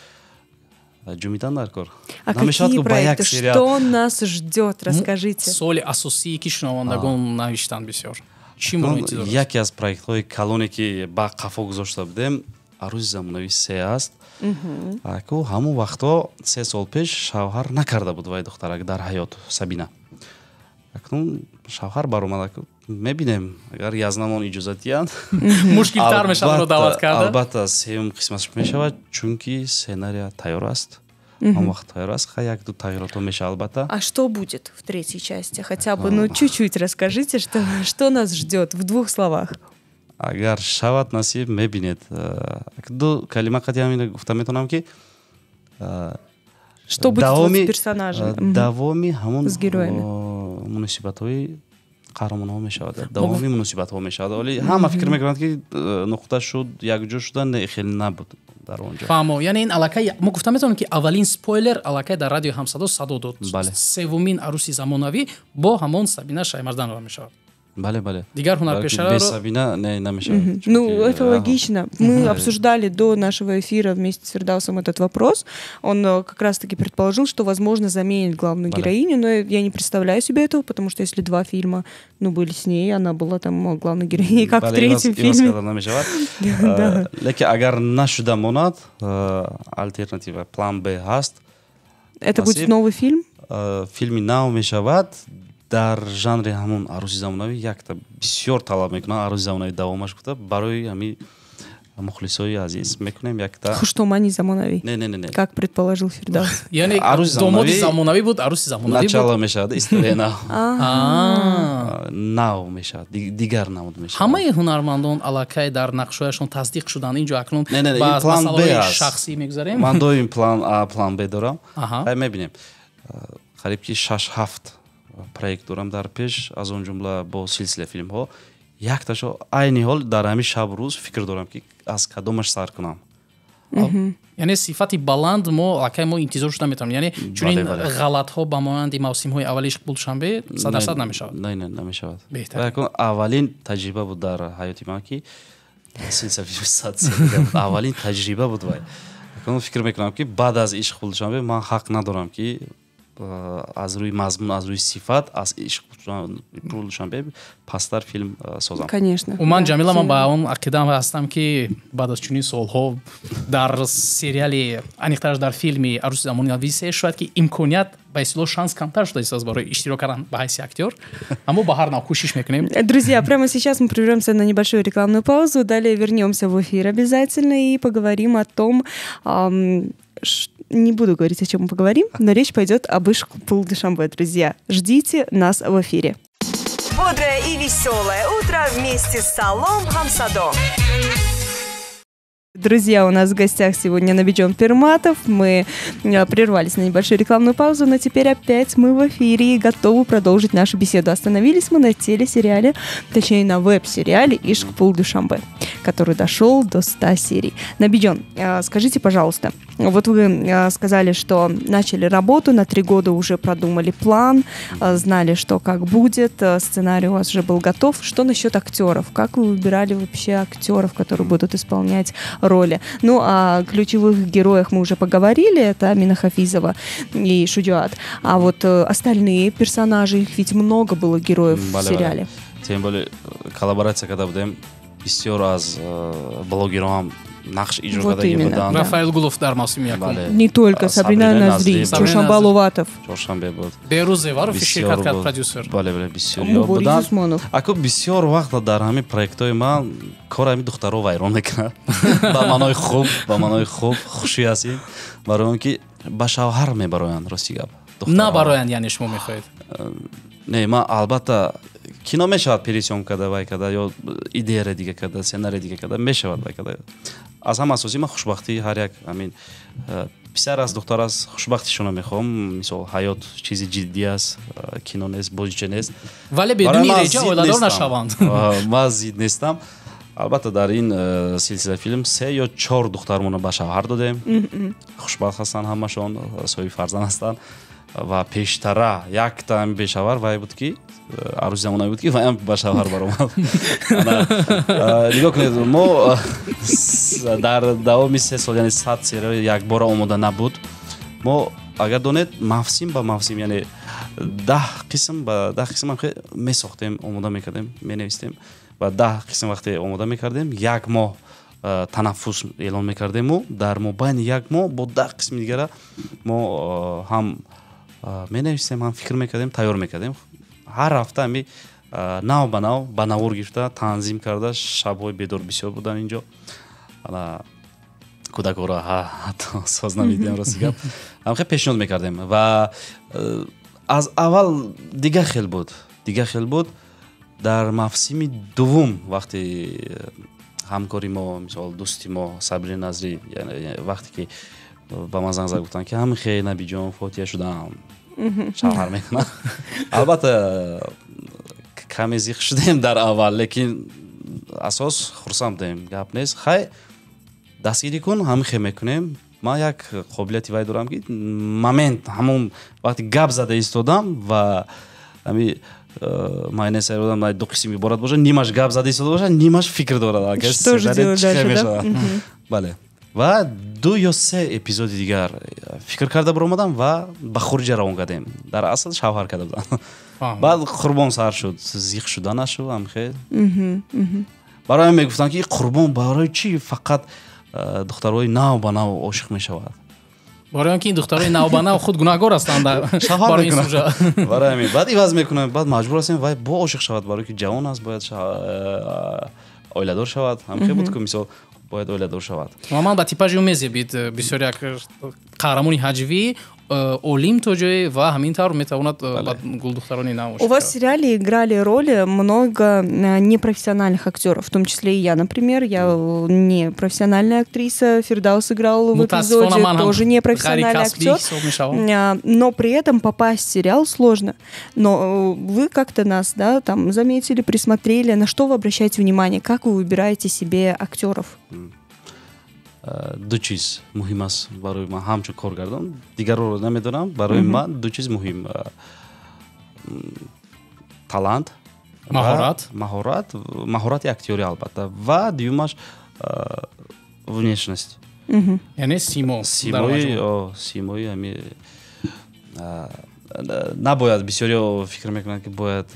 Ҷумидан дар кор. А какие проекты? Что нас ждет? Расскажите. Соли асосии ки шунавандагон навиштанд бисёр. Чӣ моро интизор аст? Яке аз проектҳои калоне ки ба қафо гузошта будем, Арӯзи замонавӣ 3 аст. Аку ҳамон вақтҳо 3 сол пеш шавҳар накарда буд вай духтарак дар ҳаёт, Сабина. Акнун шавҳар баромад, мебинем, агар язнамон иҷоза диҳанд, мушкилтар мешавад даъват карда. Албатта сеюм қисматш мешавад, чунки сценария тайёр аст. Он вақт тайёр аст, як-ду тағйиротҳо мешавад албатта. А что будет в третьей части? Хотя бы, ну, чуть-чуть расскажите, что нас ждет в 2 словах. Агар шавад насиб, мебинед. Ду калима қати ҳамин гуфта метавонам ки что будет с персонажем? Давоми ҳамон с героями. Муносибатҳои қаҳрамонҳо мешавад. Давоми муносибатҳо мешавад. Вале ҳама фикр мекунанд ки нуқта шуд, якҷо шудан хеле набуд дар он ҷо. Фаҳмо, яъне ин аллакай мо гуфта метавонем ки аввалин спойлер аллакай дар радио Ҳамсадо садо дод. Севумин арӯси замонавӣ бо ҳамон Сабина Шаймарданова мешавад. Бале. Дигар ҳунарпешаро без Сабина не мешавад. Ну, это логично. Мы обсуждали до нашего эфира вместе с Фирдаусом этот вопрос. Он как раз-таки предположил, что, возможно, заменит главную героиню, но я не представляю себе этого, потому что если 2 фильма, ну, были с ней, она была там главной героиней, как в 3-м фильме. Лекин агар нашуда монад, альтернатива, план Б ҳаст. Это будет новый фильм? Фильми нав мешавад. Дар жанри ҳамон арӯзи замонавӣ якта бисёр талаб мекунад, арӯзи замонавӣ давомаш гуфта, барои ҳами мухлисои азиз мекунем якта. Хуштомани замонавӣ. Не. Как предположил Фирдаус. Яъне домоди замонавӣ буд, арӯси замонавӣ буд. Начало мешавад, история нав. Нав мешавад, дигар нав мешавад. Ҳамаи ҳунармандон аллакай дар нақшҳояшон тасдиқ шуданд. Инҷо акнун ба масъалаҳои шахсӣ мегузарем. Ман доим план А, план Б дорам. Ҳай мебинем. Қариб ки 6-7 проект дорам дар пеш, аз он ҷумла бо силсила филмҳо. Якташо айни ҳол дар ҳамин шаб рӯз фикр дорам ки аз кадомаш сар кунам. яъне сифати баланд мо акай мо интизор шуда метавонем, яъне чунин ғалатҳо ба монанди мавсимҳои аввали Ишқ Булдушанбе 100% намешавад. Не, намешавад. Беҳтар. Аввалин таҷриба буд дар ҳаёти ман ки силсила филм аввалин таҷриба буд вай. Фикр мекунам ки баъд аз Ишқ Булдушанбе ман ҳақ надорам ки аз рӯи мазмун, аз рӯи сифат, аз Ишқ Булдушанбе пастар филм созам. Конечно. Уман Ҷамила, ман ба он ақидам ҳастам ки баъд аз чунин солҳо дар сериали, аниқтараш дар филми Арӯзи замонавӣ 3 шояд ки имконият ба ислоҳ шанс камтар шуда истаз барои иштирок кардан ба ҳайси актёр. Аммо ба ҳар нав кӯшиш мекунем. Друзья, прямо сейчас мы прервемся на небольшую рекламную паузу, далее вернемся в эфир обязательно и поговорим о том, не буду говорить, о чем мы поговорим, но речь пойдет об Ишқ Булдушанбе, друзья. Ждите нас в эфире. Бодрое и веселое утро вместе с Салом Хамсадо. Друзья, у нас в гостях сегодня Набиджон Пирматов. Мы прервались на небольшую рекламную паузу, но теперь опять мы в эфире и готовы продолжить нашу беседу. Остановились мы на телесериале, точнее на веб-сериале «Ишк Пул Душанбе», который дошел до 100 серий. Набиджон, скажите, пожалуйста, вот вы сказали, что начали работу, на 3 года уже продумали план, знали, что как будет, сценарий у вас уже был готов. Что насчет актеров? Как вы выбирали вообще актеров, которые будут исполнять роли? Ну, о ключевых героях мы уже поговорили, это Амина Хафизова и Шудюат. А вот остальные персонажи, их ведь много было героев в сериале. Тем более, коллаборация, когда будем, бисёр аз блогерам нақш иҷро вот карда буданд. Рафаэл Гулов дар мавсими якум. Не только Сабрина Назри, Чоршанбе Луватов. Чоршанбе буд. Беруз Зеваров ширкат кард продюсер. Бале, бисёр буданд. Аку бисёр вақт дар ҳамин проектҳои ман кори ҳамин духтаро вайрон мекунад. Ба маънои хуб, хушӣ ҳастем. Барои он ки ба шавҳар мебароянд, рости гап. Набароянд, яъне шумо мехоҳед? Не, ман албатта кино мешавад пересём карда вай карда ё идеяре дига карда, сценарий дига карда мешавад вай карда. Аз ҳама асосӣ ман хушбахтии ҳар як ҳамин писар аст, духтар аст, хушбахтишонро мехоҳам. Мисол ҳаёт чизи ҷиддӣ аст, кино нест, бозича нест. Вале бедуни реҷа оиладор нашаванд. Ман зид нестам. Албатта дар ин силсила филм 3 ё 4 духтармонро ба шавҳар додем. Хушбахт ҳастанд ҳамашон, соҳиби фарзанд ҳастанд. Ва пештара якта бешавар вай буд ки арӯзи замонави буд ки ваям ба шавҳар баромад. Нигоҳ кунед, мо дар давоми 3 сол, яъне 100 серия якбора омода набуд. Мо агар донед мавсим ба мавсим, яъне 10 қисм ба 10 қисм месохтем, омода мекардем, менавистем ва 10 қисм вақте омода мекардем, як моҳ танаффус эълон мекардему. Дар мобайни як моҳ бо 10 қисми дигара мо ҳам менавистем, ҳам фикр мекардем, тайёр мекардем. ҳар ҳафта ҳами нав ба навор гирифта танзим карда, шабҳои бедор бисёр будан инҷо. Ана кӯдакоро ҳатто соз намедиҳам, рости гап. ҳам хеле пешниҳод мекардем ва аз аввал дигар хел буд. Дар мавсими дуввум вақте ҳамкори мо, мисол дӯсти мо Сабрина Назри, вақте ки ба ман занг зад гуфтанд ки ҳамин хеле Набиҷон фотиҳа шудам, шавҳар мекунам. Албатта каме зиқ шудем дар аввал, лекин асос хурсандем, гап нест. Хай дастгирӣ кун, ҳамин хеле мекунем. ман як қобилияти вай дорам ки момент ҳамон вақти гап зада истодам ва ҳами майонез сайродам ду қисм иборат боша, нимаш гап зада истода боша, нимаш фикр дорад. Что же делать дальше, да? Бале. ва 2 ё 3 эпизоди дигар фикр карда баромадам ва ба хуруҷа равон кардем. Дар асл шавҳар карда будам. Баъд қурбон сар шуд, зиқ шуда нашуд, амхел. Барои мегуфтанд ки қурбон барои чӣ фақат духтарои нав ба нав ошиқ мешавад. барои он ки ин духтарои нав ба нав худ гунаҳгор ҳастанд барои ин сюжет. Барои ҳамин баъд иваз мекунем, баъд маҷбур ҳастем вай бо ошиқ шавад, барои ки ҷавон аст, бояд оиладор шавад. Ҳамхел буд ки мисол бояд оиладор шавад. Ман ба типажи ӯ мезебид бисёр як қаҳрамони ҳаҷвӣ, олим то ҷое ва ҳамин тавр метавонад ба гулдухтарони нав ошиқ. У вас в сериале играли роли много непрофессиональных актеров, в том числе и я, например. Я не профессиональная актриса, Фирдаус играл в эпизоде, тоже непрофессиональный актер. Но при этом попасть в сериал сложно. Но вы как-то нас, да, там заметили, присмотрели. На что вы обращаете внимание? Как вы выбираете себе актеров? ду чиз муҳим аст барои ман, ҳамчун коргардон дигарро намедонам. Барои ман ду чиз муҳим: талант, маҳорати актёрӣ албатта, ва дуюмаш внешность, яъне симои ами набояд бисёриё фикр мекунанд ки бояд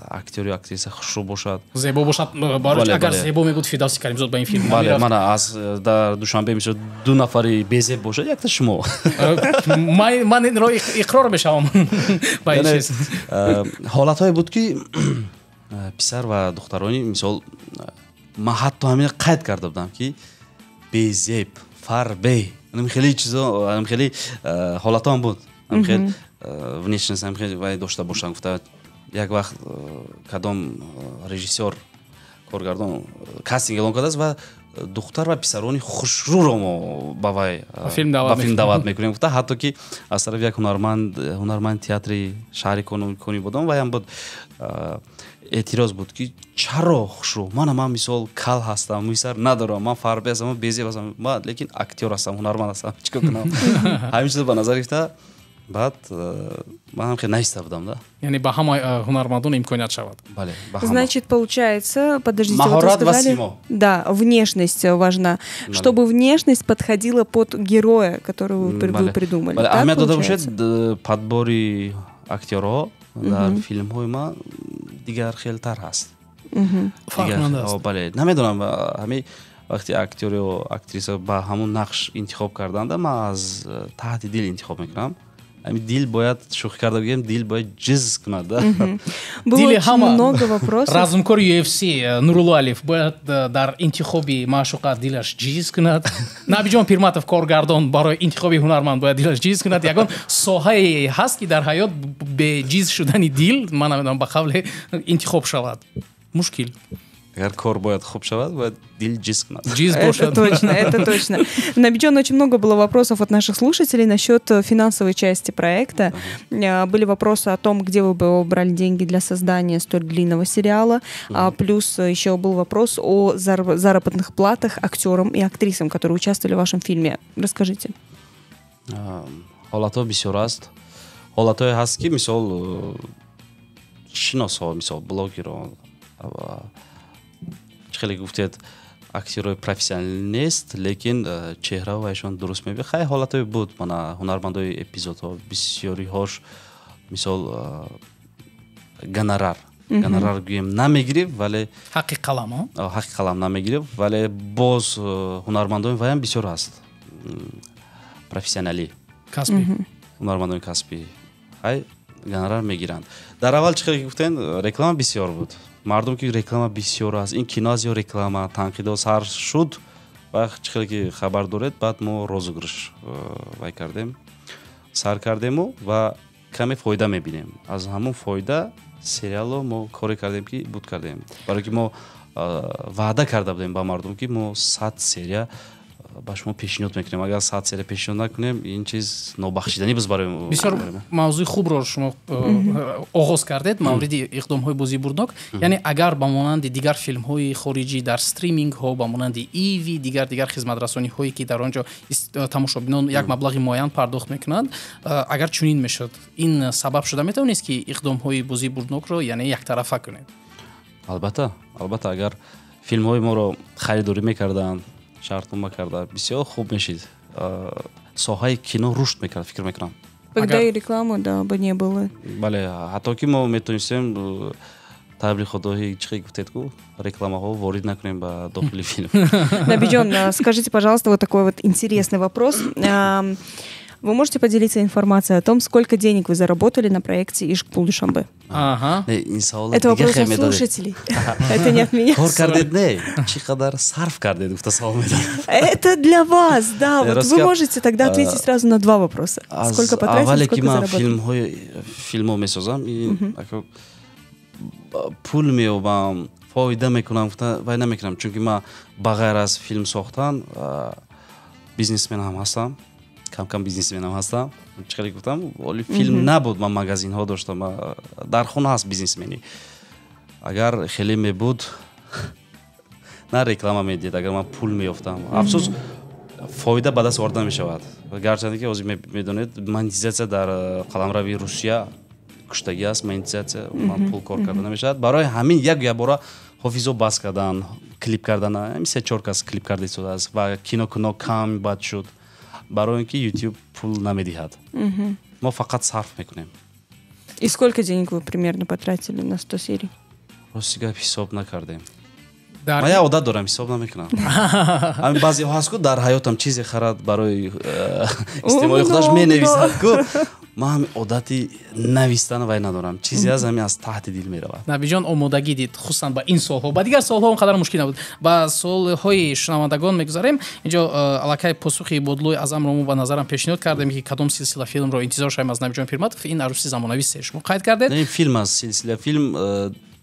актёру актриса хушрӯ бошад, зебо бошад. Агар зебо мебуд Фирдавси Каримзод ба ин филм намерафт. Бале, ман аз дар Душанбе мисол ду нафари безеб бошад, якта шумо. Ман инро иқрор мешавам ба ин чиз. ҳолатҳое буд ки писар ва духтарони мисол ман ҳатто ҳамин қайд карда будам ки безеб, фарбе, хеле чизо, хеле ҳолатҳоам буд. Хеле внешность хеле вай дошта бошам. Гуфта як вақт кадом режиссёр коргардон кастинг эълон кардааст ва духтар ва писарони хушрӯро мо ба вай ба филм даъват мекунем. Гуфта ҳатто ки аз тарафи як ҳунарманд театри шаҳри Конӣ будам ваям буд эътироз буд ки чаро хушрӯ, ман мисол кал ҳастам, муисар надорам, ман фарбе ҳастам, безеб ҳастам, лекин актёр ҳастам, ҳунарманд ҳастам, чикор кунам? Ҳамин чизро ба назар гирифта баъд ман ҳам хеле наиста будам, да. Яъне ба ҳама ҳунармандон имконият шавад. Бале, ба ҳама. Значит, получается, подождите, Махорат вот вы сказали, да, внешность важна, чтобы внешность подходила под героя, которого вы придумали. Аҳамият дода бошед подбори актёрҳо дар филмҳои ман дигар хелтар ҳаст. Фарқманд аст. Бале, намедонам ҳамин вақти актёр ё актриса ба ҳамун нақш интихоб карданда ман аз таҳти дил интихоб мекунам. Ами дил бояд, шӯхӣ карда бигем, дил бояд ҷизз кунад, да? Было очень много вопросов. Разумкори UFC Нурулло Алиев бояд дар интихоби маъшуқа дилаш ҷизз кунад. Набиҷон Пирматов коргардон барои интихоби ҳунарманд бояд дилаш ҷизз кунад. Ягон соҳае ҳаст ки дар ҳаёт бе ҷизз шудани дил, ман намедонам, ба қавле интихоб шавад. Мушкил. Агар кор бояд хуб шавад, бояд дил ҷизз кунад. Это точно, это точно. Набиҷон, очень много было вопросов от наших слушателей насчет финансовой части проекта. Были вопросы о том, где вы бы брали деньги для создания столь длинного сериала. Плюс еще был вопрос о заработных платах актерам и актрисам, которые участвовали в вашем фильме. Расскажите. Ҳолатҳо бисёр аст. Ҳолатҳое ҳаст ки мисол шиносҳо, мисол блогерҳо хеле гуфтед актёрои профессионал нест, лекин чеҳрао вайшон дуруст мебинад. Хай ҳолатҳое буд, мана ҳунармандои эпизодҳо бисёриҳош мисол гонорар гӯем намегирифт, вале ҳаққи қалам намегирифт, вале боз ҳунармандои ваям бисёр аст. Профессионалӣ касби ҳунармандои касби хай гонорар мегиранд. Дар аввал чӣ хеле гуфтен, реклама бисёр буд. Мардум ки реклама бисёр аст, ин кино аз ё реклама, танқидо сар шуд, вақт чӣ хеле ки хабар доред, баъд мо розыгрыш вай кардем, сар кардему ва каме фоида мебинем. Аз ҳамун фоида сериалро мо коре кардем ки буд кардем. Барои ки мо ваъда карда будем ба мардум ки мо 100 серия ба шумо пешниҳод мекунем. Агар 100 серия пешниҳод накунем, ин чиз нобахшиданӣ биз барои бисёр мавзӯи хубро шумо оғоз кардед мавриди иқдомҳои бозибурднок. Яъне агар ба монанди дигар филмҳои хориҷӣ дар стримингҳо, ба монанди иви, дигар хизматрасониҳое ки дар он ҷо тамошобинон як маблағи муайян пардохт мекунанд, агар чунин мешуд, ин сабаб шуда метавонист ки иқдомҳои бозибурднокро яъне яктарафа кунед? Албатта, агар филмҳои моро харидорӣ мекарданд, шартнома карда, бисёр хуб мешид. Соҳаи кино рушд мекард, фикр мекунам. Когда и рекламу, да, бы не было. Бале, ҳатто ки мо метавонистем таблиғотҳои чӣ гуфтед ку рекламаҳо ворид накунем ба дохили фильм. Набиҷон, скажите, пожалуйста, вот такой вот интересный вопрос. Вы можете поделиться информацией о том, сколько денег вы заработали на проекте «Ишқ пул Душанбе»? Это вопрос от слушателей. Это не от меня. Это для вас, да. Вот вы можете тогда ответить сразу на два вопроса. Сколько потратили, сколько заработали? Филмҳо месозам, пул меёбам, фоида мекунам, вай намекунам, чунки ман ба ғайр аз филм сохтан бизнесмен ҳам ҳастам. Кам бизнесменам ҳастам. Чӣ хеле гуфтам, оли филм набуд, ман магазинҳо доштам, дар хона ҳаст бизнесменӣ. Агар хеле мебуд, на реклама медиҳед, агар ман пул меёфтам. Афсус, фоида ба даст орда мешавад. Гарчанде ки ҳозир медонед, монетизатсия дар қаламрави Русия куштагӣ аст, монетизатсия, ман пул кор карда намешавад. Барои ҳамин як бора ҳофизо бас кардан, клип кардан, ҳамин 3-4 кас клип карда истодааст ва кино кам бад шуд. Барои ин ки YouTube пул намедиҳад. Мо фақат сарф мекунем. И сколько денег вы примерно потратили на 100 серий? Рости гап ҳисоб накардем. Ман як одат дорам, ҳисоб намекунам. Ҳамин баъзеҳо ҳаст ку дар ҳаётам чизе харад барои истимоли худаш менависад ку. Ман ҳамин одати навистан вай надорам. Чизе аз ҳамин аз таҳти дил меравад. Набиҷон омодагӣ дид, хусусан ба ин солҳо. Ба дигар солҳо он қадар мушкил набуд. Ба солҳои шунавандагон мегузарем. Инҷо аллакай посухи бодлои азамро мо ба назарам пешниҳод кардем ки кадом силсила филмро интизор шавем аз Набиҷон Пирматов. Ин арӯси замонавӣ се шумо қайд кардед. Ин филм аст, силсила филм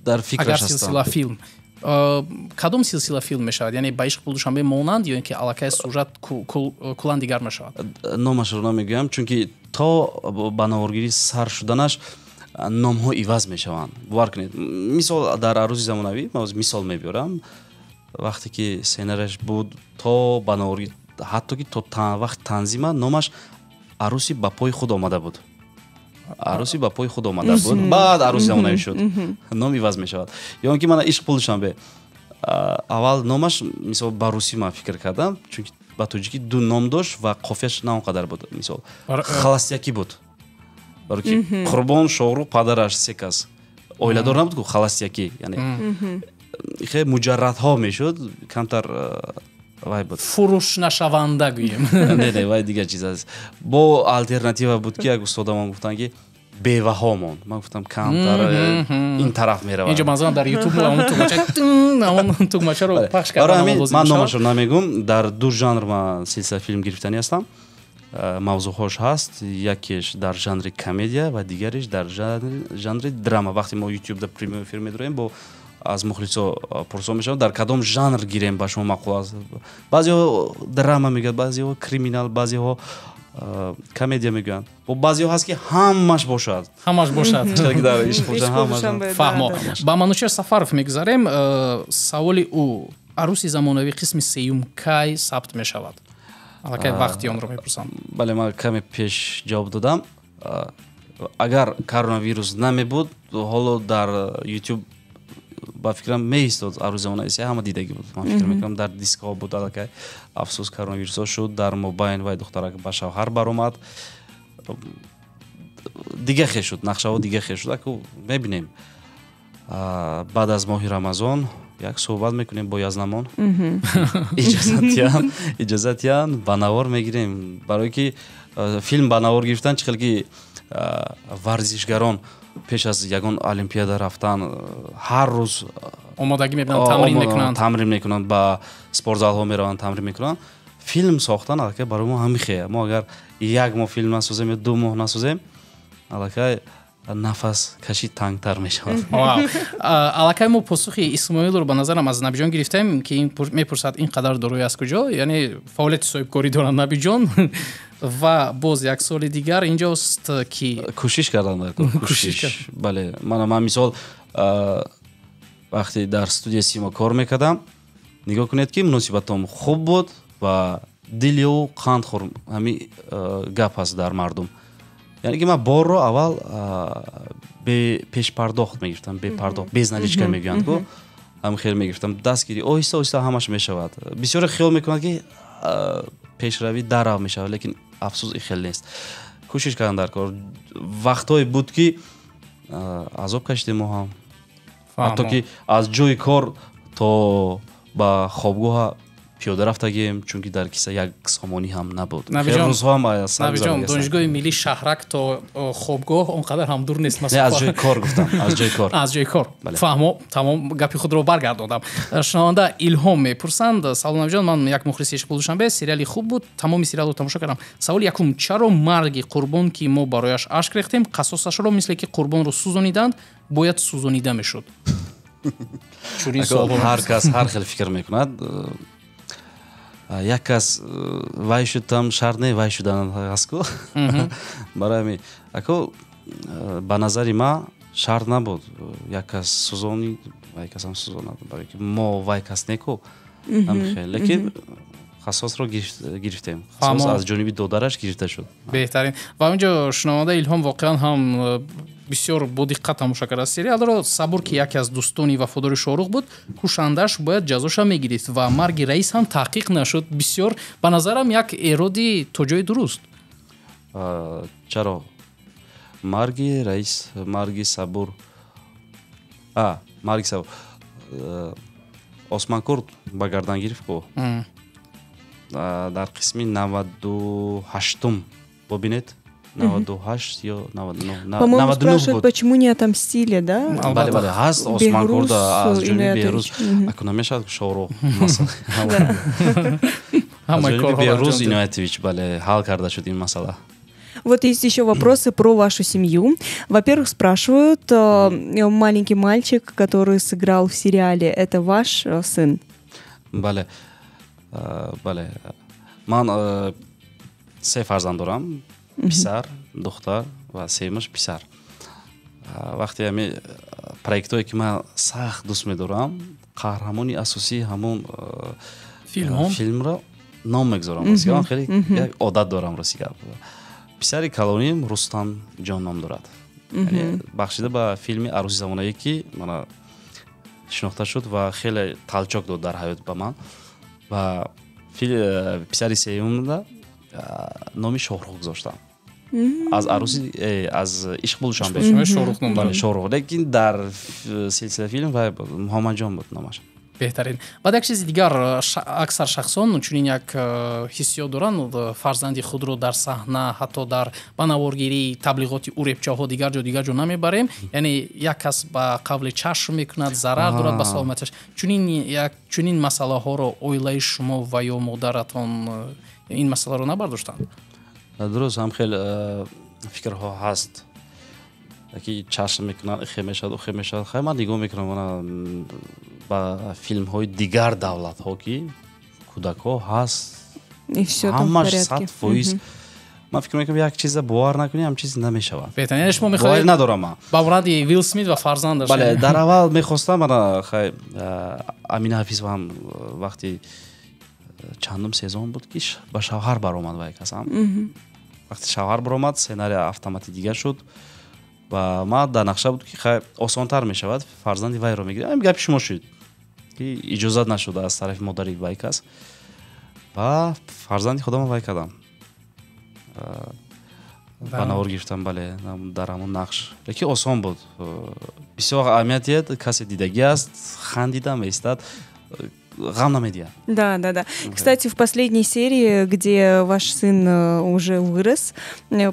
дар фикраш агар силсила филм кадом силсила филм мешавад? Яъне ба ишқ Душанбе монанд ё ин ки аллакай сюжет куллан дигар мешавад? номашро намегӯям, чунки то ба наворгирӣ сар шуданаш номҳо иваз мешаванд. бовар кунед, мисол дар арӯзи замонавӣ ман мисол мебиёрам, вақте ки сценариаш буд то ба наворгирӣ, ҳатто ки то вақти танзима номаш арӯси ба пои худ омада буд. арӯси ба пои худ омада буд, баъд арӯси замонавӣ шуд, ном иваз мешавад. ё он ки мана ишқ Душанбе, аввал номаш мисол ба русӣ ман фикр кардам, чунки ба тоҷикӣ ду ном дошт ва қофияш на он қадар буд. Мисол халастякӣ буд, баро ки Қурбон, Шоҳрух, падараш се кас оиладор набуд ку халастякӣ, яъне хеле муҷаррадҳо мешуд, камтар вай буд, фурӯшнашаванда гӯем. не вай дигар чиз аст. Бо алтернатива буд ки як устодамон гуфтанд ки беваҳомон, ман гуфтам камтар ин тараф меравад. инҷо манзурам дар ютуб он тугмачаро пахш кардам. ман номашро намегӯм. дар ду жанр ман силсила филм гирифтанӣ ҳастам. мавзӯъҳош ҳаст, якеш дар жанри комедия ва дигареш дар жанри драма. вақте мо ютубда прямой эфир медурем, бо аз мухлисо пурсо мешавад дар кадом жанр гирем ба шумо маъқул аст. баъзеҳо драма мегӯянд, баъзеҳо криминал, баъзеҳо комедия мегӯянд. баъзеҳо ҳаст ки ҳамаш бошад. фаҳмо. ба Манучер Сафаров мегузарем. саволи ӯ, арӯси замонавӣ қисми сеюм кай сабт мешавад? аллакай вақти онро мепурсам. бале, ман каме пеш ҷавоб додам. агар коронавирус намебуд, ҳоло дар ютуб ба фикрам меистод арӯзи замонавӣ, ҳама дидагӣ буд. ман фикр мекунам дар дискҳо буд. аллакай афсӯс коронавирусо шуд. дар мобайн вай духтарак ба шавҳар баромад, дига хеш шуд, нақшаҳо дига хеш шуд. аку мебинем баъд аз моҳи рамазон як суҳбат мекунем бо Язнамон. иҷозатиян ба навор мегирем, барое ки филм ба навор гирифтан чӣ хел ки варзишгарон пеш аз ягон олимпиада рафтан ҳар рӯз омодагӣ мебинанд, тамрин мекунанд, ба спортзалҳо мераванд, тамрин мекунанд. филм сохтан аллакай барои мо ҳам хея. мо агар як моҳ филм насозем ё 2 моҳ насозем, аллакай нафас каши тангтар мешавад. аллакай мо посухи Исмоилро ба назарам аз Набиҷон гирифтем, ки ин мепурсад ин қадар дорои аз куҷо, яъне фаъолияти соҳибкорӣ дорад Набиҷон ва боз як соли дигар инҷост ки кӯшиш кардам. кӯшиш. бале, ман мисол вақте дар студияи сима кор мекардам, нигоҳ кунед ки муносибатом хуб буд ва дилю қандхӯр ҳамин гап аст дар мардум. яъне ки ман борро аввал пешпардохт мегирифтам, бепардохт, без наличка мегӯянд ку, ҳам хел мегирифтам, дастгирӣ оҳиста оҳиста ҳамаш мешавад. бисёре хиёл мекунанд ки пешравӣ дарав мешавад, лекин афсӯс ин хел нест. кӯшиш кардам дар кор. вақтҳое буд ки азоб кашидем мо ҳам, ҳатто ки аз ҷои кор то ба хобгоҳа пиёда рафтагем, чунки дар киса як сомонӣ ҳам набуд. Набиҷон, донишгоҳи миллӣ Шаҳрак то хобгоҳ он қадар ҳам дур нест. Не, аз ҷои кор гуфтам, аз ҷои кор. фаҳмо, тамом гапи худро баргардодам. шунаванда Илҳом мепурсанд. салом Набиҷон, ман як мухлиси Ишқи Душанбе, сериали хуб буд, тамоми сериалро тамошо кардам. саволи якум, чаро марги Қурбон ки мо барояш ашк рехтем, қасосашро мисле ки Қурбонро сӯзониданд, бояд сӯзонида мешуд? ҳар кас ҳар хел фикр мекунад. як кас вай шудам шарт не вай шудан аст ку. барои ҳамин аку ба назари ман шарт набуд як кас сӯзонид, вай кас ҳам сӯзонад, барое ки мо вай кас неку ҳамин хел. лекин қасосро гирифтем. қасос аз ҷониби додараш гирифта шуд. беҳтарин. ва онҷо шунаванда Илҳом воқеан ҳам бисёр бодиққат тамошо карда сериалро. сабур ки яке аз дӯстони вафодори Шоҳрух буд, кушандаш бояд ҷазоша мегирифт ва марги раис ҳам таҳқиқ нашуд. бисёр ба назарам як эроди то ҷои дуруст. чаро марги раис, марги Сабур, марги Сабур Османкур ба гардан гирифт ку дар қисми 98-ум бобинед. 98 ё 99. По-моему, спрашивают, почему не отомстили, да? Бале, ҳаст Османкурда аз ҷониби Беҳрӯз. аку намешавад Шоҳрух масъала. аз ҷониби Беҳрӯз Иноятович бале ҳал карда шуд ин масъала. Вот есть еще вопросы про вашу семью. Во-первых, спрашивают, маленький мальчик, который сыграл в сериале, это ваш сын? Бале. Ман се фарзанд дорам. Писар, духтар ва семаш писар. Вақте ами проектое ки ман сахт дӯст медорам, қаҳрамони асосии ҳамон филмро ном мегузорам. Расига хеле як одат дорам. Расига писари калоним Рустам ҷон ном дорад. Яъне бахшида ба филми Арӯзи замонавӣ ки мана шинохта шуд ва хеле талчок дод дар ҳаёт ба ман. Ва писари сеюмда номи Шоҳрух гузоштам. аз арӯси аз ишқ бу Душанбе Шоҳрух ном дорад. Шоҳрух, лекин дар силсилаи филм вай Муҳаммадҷон буд номаш. беҳтарин. Баъд як чизи дигар, аксар шахсон чунин як ҳиссиёт доранд, фарзанди худро дар саҳна, ҳатто дар ба наворгирӣ, таблиғоти уребчаҳо дигар ҷо намебарем. Яъне як кас ба қавле чашм мекунад, зарар дорад ба саломатиаш. Чунин масъалаҳоро оилаи шумо ва ё модаратон ин масъаларо набардоштанд? дуруст, ҳам хел фикрҳо ҳаст. ки чашм мекунад, ихе мешавад, ухе мешавад. Хай ман нигоҳ мекунам ба филмҳои дигар давлатҳо ки кӯдакҳо ҳаст. Ҳамаш 100%. Ман фикр мекунам як чиза бовар накунӣ, ҳам чиз намешавад. Беҳтар, яъне шумо бовар надорам ман. Ба муради Вилл Смит ва фарзандаш. Бале, дар аввал мехостам мана хай Амина Ҳафизова ҳам вақти чандум сезон буд ки ба шавҳар баромад вай касам. Вақти шавҳар баромад, сценарий автомати дигар шуд. ва ман дар нақша буд ки хай осонтар мешавад фарзанди вайро мегирам. Ҳам гапи шумо шуд ки иҷозат нашуда аз тарафи модари вай кас. ва фарзанди худам вай кардам. ба навор гирифтам, бале, дар ҳамон нақш. Лекин осон буд. Бисёр аҳамият касе дидагӣ аст, хандида меистад, гам намедиҳад. Да. Кстати, в последней серии, где ваш сын уже вырос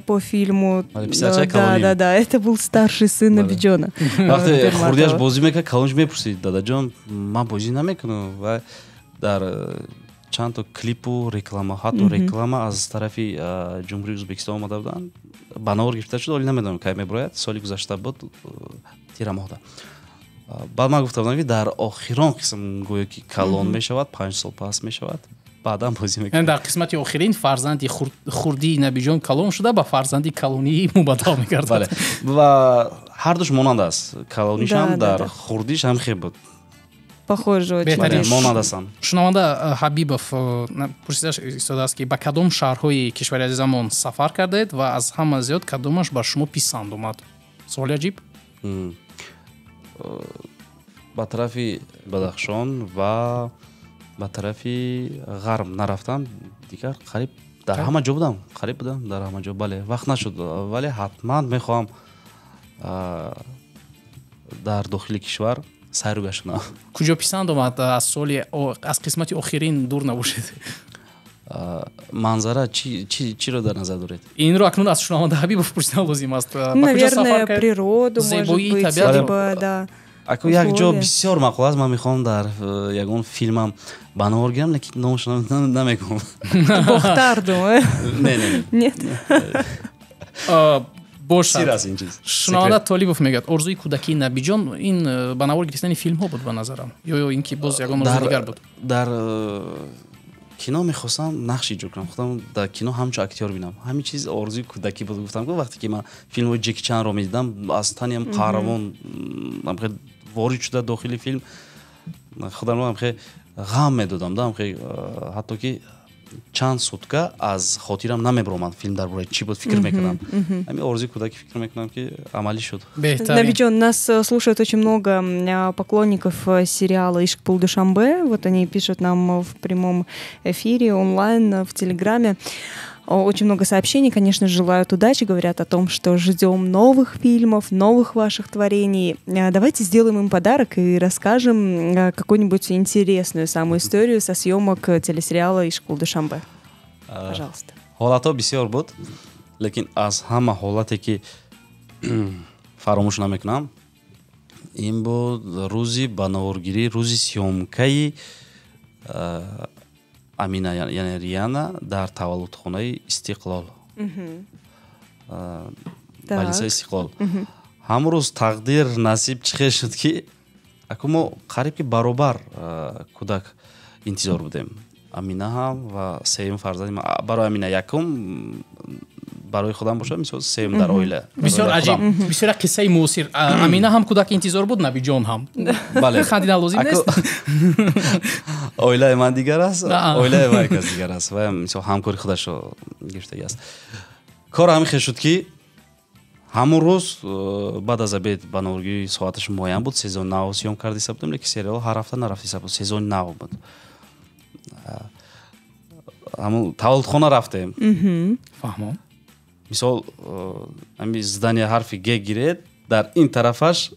по фильму, да, это был старший сын Набиҷона. Вақте хурдиаш бозӣ мекард, калонш мепурсид: дадаҷон, ман бозӣ намекунам. ва дар чандто клипу реклама, ҳатто реклама аз тарафи ҷумҳурии Ӯзбекистон омада буданд. Ба навор гирифта шуд, оли намедонам кай мебарояд. соли гузашта буд, тира моҳда. баъд ман гуфта будам ки дар охирон қисм гӯё ки калон мешавад, 5 сол пас мешавад, баъдан бозӣ мекунад. Дар қисмати охирин фарзанди хурдии Набиҷон калон шуда ба фарзанди калонии мубаддал мегардад. Бале, ва ҳар душ монанд аст. Калонишам дар хурдиш ҳам хел буд. Похоже очень. Монанд астам. Шунаванда Ҳабибов пурсидаш истодааст ки ба кадом шаҳрҳои кишвари азизамон сафар кардед ва аз ҳама зиёд кадомаш ба шумо писанд омад? Суоли аҷиб. ба тарафи Бадахшон ва ба тарафи ғарб нарафтам. Дигар қариб дар ҳама ҷо будам. Қариб будам дар ҳама ҷо. Бале, вақт нашуд, вале ҳатман мехоҳам дар дохили кишвар сайру гашт кунам. Куҷо писанд омад аз қисмати охирин дур набошед? манзара чиро дар назар доред? Инро акнун аз шунаванда Ҳабибов пурсидан лозим аст. Наверное, природу, может быть, либо, да. Ако як ҷо бисёр маъқул аст, ман мехоҳам дар ягон филмам ба навор гирам, лекин номаш намегӯям. Бохтарду, не. Нет. бошад. Шунаванда Толибов мегӯяд орзуи кӯдакии Набиҷон ин ба навор гирифтани филмҳо буд ба назарам. Ё ин ки боз ягон орзуи дигар буд. Дар кино мехостам нақш иҷро кунам. Худам дар кино ҳамчун актёр бинам. Ҳамин чиз орзуи кӯдакӣ буд. Гуфтам ки вақте ки ман филмҳои Ҷеки Чанро медидам, аз таням қаҳрамон ворид шуда дохили филм, худам ғам медодам. Ҳатто ки чанд сутка аз хотирам намебаромад филм дар бораи чӣ буд фикр мекардам. Ҳамин орзуи кӯдакӣ фикр мекунам ки амалӣ шуд. Набиҷон, нас слушают очень много поклонников сериала «Ишқ бу Душанбе». Вот они пишут нам в прямом эфире, онлайн, в Телеграме. Очень много сообщений, конечно, желают удачи, говорят о том, что ждем новых фильмов, новых ваших творений. Давайте сделаем им подарок и расскажем какую-нибудь интересную самую историю со съемок телесериала «Ишқ бу Душанбе». Пожалуйста. Ҳолато бисёр буд, лекин аз ҳама ҳолате ки фаромӯш намекунам, ин буд рӯзи ба наворгирӣ, рӯзи сёмкаи Амина, яъне Риана дар таваллудхонаи Истиқлол. балиса Истиқлол. Ҳамон рӯз тақдир насиб чӣ хел шуд ки аку мо қариб ки баробар кӯдак интизор будем. Амина ҳам ва сеюм фарзанди ман. Барои Амина якум, барои худам бошад мисол сеюм дар оила. Бисёр аҷиб, бисёр қиссаи муосир. Амина ҳам кӯдаки интизор буд, Набиҷон ҳам. Бале. Хандидан лозим нест. Оилаи ман дигар аст, оилаи вай кас дигар аст. Вай мисол ҳамкори худашро гирифтагӣ аст. Кор ҳамин хел шуд ки ҳамон рӯз баъд аз обед ба норгии соаташ муайян буд, сезони нав сиём карда иса будем, лекин сериал ҳар ҳафта нарафта иса буд, сезони нав буд. ҳамон таваллудхона рафтем. Фаҳмом. Мисол ҳами здания ҳарфи г гиред, дар ин тарафаш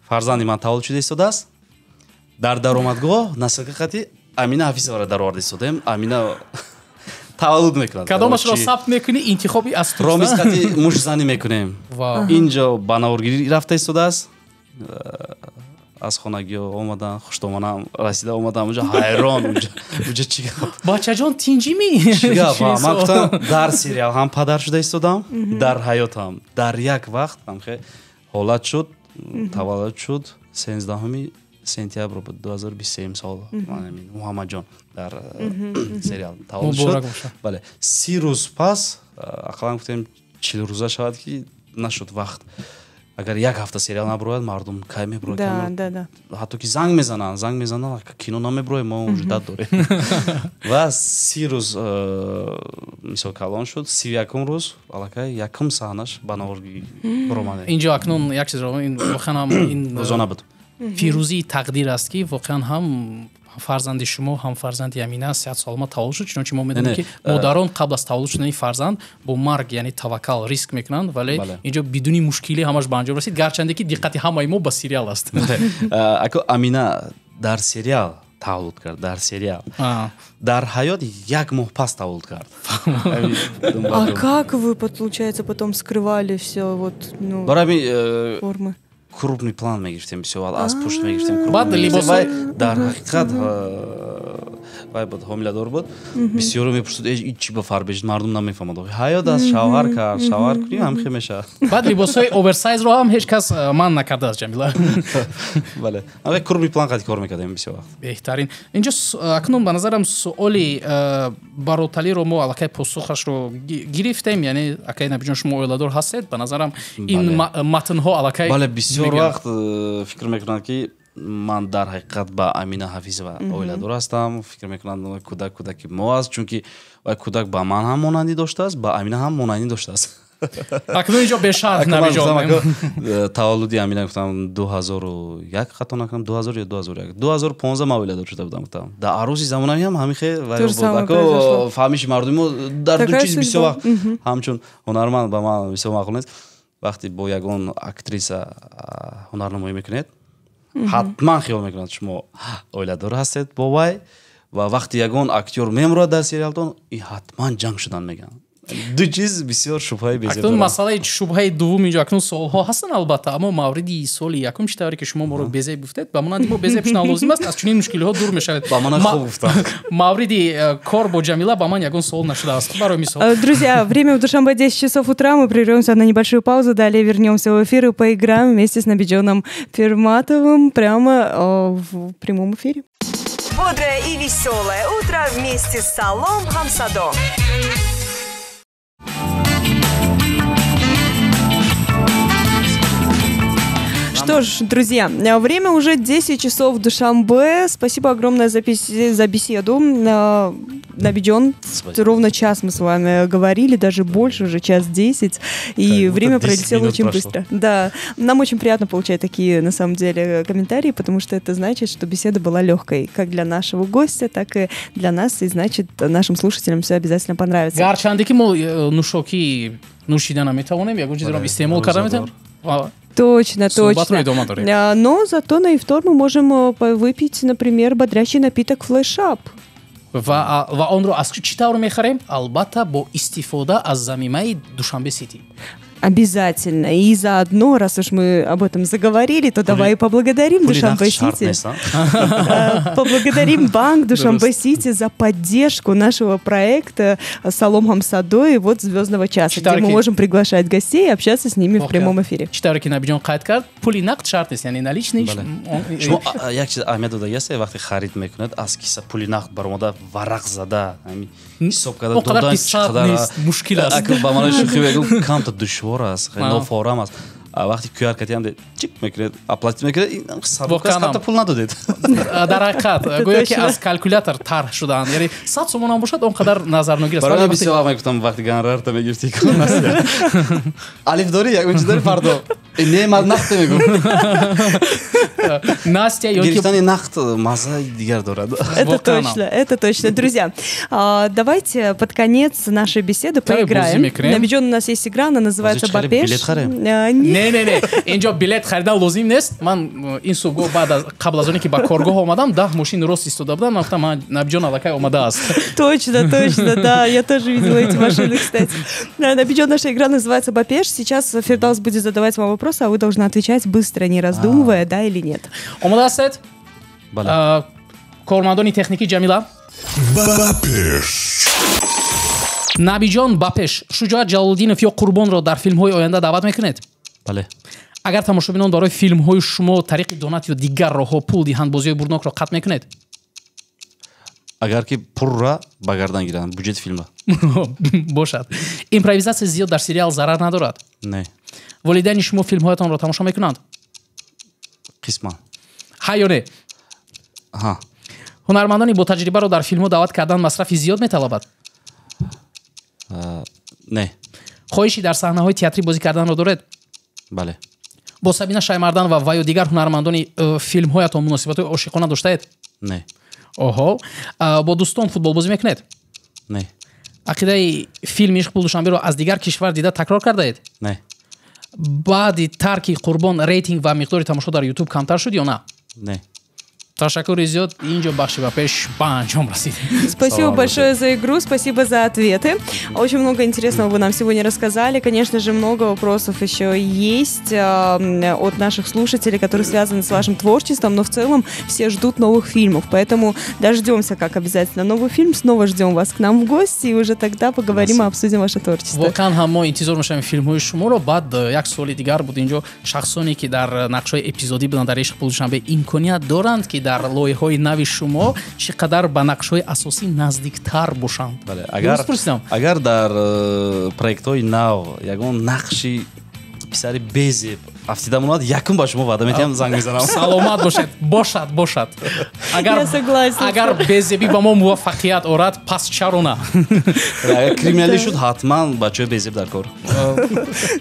фарзанди ман таваллуд шуда истодааст. Дар даромадгоҳ наслка хати Амина Ҳафизоваро дароварда истодем. Амина таваллуд мекунад. Кадомашро сабт мекунӣ? Интихоби аз тук. Ромиз хати мушзанӣ мекунем. Инҷо ба навргирӣ рафта истодааст. Аз хонагиҳо омадан, хуштомонам расида омадам унҷо ҳайрон унҷо чӣ гап. Бачаҷон тинҷимӣ? Чӣ гап? Ман гуфтам дар сериал ҳам падар шуда истодам, дар ҳаёт ҳам. Дар як вақт ҳамхе ҳолат шуд, таваллуд шуд 13 сентябр 2023 сол. Муҳаммадҷон дар сериал таваллуд шуд. Бале, 30 рӯз пас ақаллан гуфтем 40 рӯза шавад ки нашуд вақт. Агар як ҳафта сериал набурояд, мардум кай мебурояд. Да. Ҳатто ки занг мезананд, кино намебуроем, мо вуҷдат дорем. Ва 30 рӯз мисол калон шуд, 31 рӯз аллакай якум саҳнаш ба навргӣ биромадем. Инҷо акнун як чизро воқеан ҳам ин рӯзона буд. фирӯзии тақдир аст ки воқеан ҳам фарзанди шумо ҳам фарзанди Амина сеҳат саломат таваллуд шуд, чунончи мо медонем ки модарон қабл аз таваллуд шудани фарзанд бо марг, яъне таваккал риск мекунанд, вале инҷо бидуни мушкилӣ ҳамаш ба анҷом расид, гарчанде ки диққати ҳамаи мо ба сериал аст. Аку Амина дар сериал таваллуд кард, дар сериал. Дар ҳаёт як моҳ пас таваллуд кард. А как вы, получается, потом скрывали всё вот, ну, формы? Крупный план мегирифтем, бисёр аз пушт мегирифтем. Баъд либос дар ҳақиқат вай буд, ҳомиладор буд. Бисёро мепурсид, чӣ ба фарбежид, мардум намефаҳмад. Ҳаёт аст, шавҳар кард, шавҳар кунем ҳамхел мешавад. Баъд либосҳои оверсайзро ҳам ҳеҷ кас манъ накардааст, Ҷамила. Бале, ҳамин крупный план қади кор мекардем бисёр вақт. Беҳтарин. Инҷо акнун ба назарам суоли бароталиро мо аллакай посухашро гирифтем, яъне акай Набиҷон шумо оиладор ҳастед, ба назарам ин матнҳо аллакай. Бале, бисёр вақт фикр мекунанд ки ман дар ҳақиқат ба Амина Ҳафизова оиладор ҳастам. Фикр мекунанд кӯдаки мо аст, чунки кӯдак ба ман ҳам монандӣ доштааст, ба Амина ҳам монандӣ доштааст. акнун инҷо бешарҳ Набиҷон. Таваллуди Амина гуфтам 2001 хато накунам, 2000 ё 2001, 2015 ман оиладор шуда будам. Гуфтам дар арӯзи замонави ҳам ҳамин хел фаҳмиши мардуми мо дар ду чиз бисёр вақт ҳамчун ҳунарманд ба ман бисёр маъқул нест. Вақти бо ягон актриса ҳунарнамоӣ мекунед, ҳатман хиёл мекунад шумо оиладор ҳастед бо вай, ва вақти ягон актёр мемурад дар сериалтон, и ҳатман ҷанг шудан мегӯянд. ду чиз бисёр шубҳаи безеб акнун масъалаи шубҳаи дуввум инҷо акнун суолҳо ҳастанд албатта, аммо мавриди соли якум чӣ тавре ки шумо моро безеб гуфтед, ба монанди мо безеб шудан лозим аст, аз чунин мушкилиҳо дур мешавед. Ба ман хуб гуфтам. Мавриди кор бо Ҷамила ба ман ягон суол нашудааст. Барои мисол. Друзья, время в Душанбе 10 часов утра, мы прервемся на небольшую паузу, далее вернемся в эфир и поиграем вместе с Набиҷоном Фирматовым прямо в прямом эфире. Бодрое и веселое утро вместе с Салом Хамсадо. Что ж, друзья, время уже 10 часов в Душанбе. Спасибо огромное за беседу. Набиҷон, ровно час мы с вами говорили, даже больше, уже 1:10. И время пролетело очень быстро. Да, нам очень приятно получать такие, на самом деле, комментарии, потому что это значит, что беседа была легкой, как для нашего гостя, так и для нас, и значит, нашим слушателям все обязательно понравится. Гарчанде ки мо нушоки нушида наметавонем, ягон чизро истеъмол карда метавонем. Точно. Но зато на ифтор мы можем выпить, например, бодрящий напиток флешап. ва онро аз чӣ тавр мехарем? Албатта бо истифода аз замимаи Душанбе Сити. Обязательно. И заодно, раз уж мы об этом заговорили, то давай и поблагодарим Душанбе-Сити. Поблагодарим банк Душанбе-Сити за поддержку нашего проекта «Салом Хамсадо» и вот «Звездного часа», где мы можем приглашать гостей и общаться с ними в прямом эфире. Читарки Набиджон қайд кард, пули нақд шарт нест, яъне наличный. Шумо як чиз аҳамият додагаст, вақте харид мекунад, аз киса пули нақд баромада варақ зада, ҳисоб карда додан чиқадар мушкил аст. Акл ба ман шухӣ мегӯ камта душвор аст, хеле нофорам аст. Вақти QR кати ҳам чип мекунед, аплатит мекунед, садоқас камта пул надодед. Дар ҳақиқат гӯё ки аз калкулятор тарҳ шудаанд, яъне 100 сомон ҳам бошад он қадар назарногир аст. Барои бисёр вақт мегуфтам вақти гонорарта мегирфти кун аст. Алиф дори, як унчи дори фардо. Не нақд мегӯ. Настя, гирифтани нақд мазза дигар дорад. Это точно. Друзья, давайте под конец нашей беседы поиграем. Набиджон, у нас есть игра, она называется «Бапеш». не инҷо билет харидан лозим нест. Ман ин субҳ баъд аз қабл аз оне ки ба коргоҳ омадам 10 машин рост истода будам, ман гуфтам Набиҷон аллакай омадааст. Точно, да, я тоже видела эти машины, кстати. Набиҷон, наша игра называется «Бапеш». Сейчас Фирдаус будет задавать вам вопросы, а вы должны отвечать быстро, не раздумывая, да или нет. Омадастед? Кормандони техникӣ Ҷамила? Бапеш. Набиҷон Бапеш Шуҷоат Ҷалолиддинов ё Қурбонро дар филмҳои оянда даъват мекунед? бале. Агар тамошобинон барои филмҳои шумо тариқи донат ё дигар роҳҳо пул диҳанд, бозиҳои бурнокро қатъ мекунед? Агар ки пурра ба гардан гиранд бюджети филма. Бошад. Импровизатсия зиёд дар сериал зарар надорад? Не. Волидайни шумо филмҳоятонро тамошо мекунанд? Қисман. Ҳа ё не? Ҳа. ҳунармандони бо таҷрибаро дар филмҳо даъват кардан масрафи зиёд металабад? Не. хоҳиши дар саҳнаҳои театрӣ бозӣ карданро доред? бале. бо Сабина Шаймарданова ва ё дигар ҳунармандони филмҳоятон муносибатҳои ошиқона доштаед? Не. Оҳо. Бо дӯстон футбол бозӣ мекунед? Не. ақидаи филми Ишқ Пулдушанберо аз дигар кишвар дида такрор кардаед? Не. баъди тарки Қурбон рейтинг ва миқдори тамошо дар YouTube камтар шуд ё на? Не. Ташаккури зиёд. Инҷо бахши Бапеш панҷом расид. Спасибо большое за игру, спасибо за ответы. Очень много интересного вы нам сегодня рассказали. Конечно же, много вопросов еще есть от наших слушателей, которые связаны с вашим творчеством, но в целом все ждут новых фильмов. Поэтому дождемся, как обязательно, новый фильм. Снова ждем вас к нам в гости, и уже тогда поговорим и обсудим ваше творчество. Воқан ҳам мо интизор мешавем филмҳои шуморо. Баъд як соли дигар буд инҷо шахсоне ки дар нақшҳои эпизодӣ буданд дар Ишқ Пулдушанбе имконият доранд ки дар лоиҳаи нави шумо чӣ қадар ба нақшҳои асосӣ наздиктар бошанд. Агар дар проектҳои нав ягон нақши писари безеб афтида монад, якум ба шумо ваъда медиҳам, занг мезанам. Саломат бошед. Бошад. Агар безебӣ ба мо муваффақият орад, пас чаро на? Агар криминалӣ шуд, ҳатман бачаҳои безеб дар кор.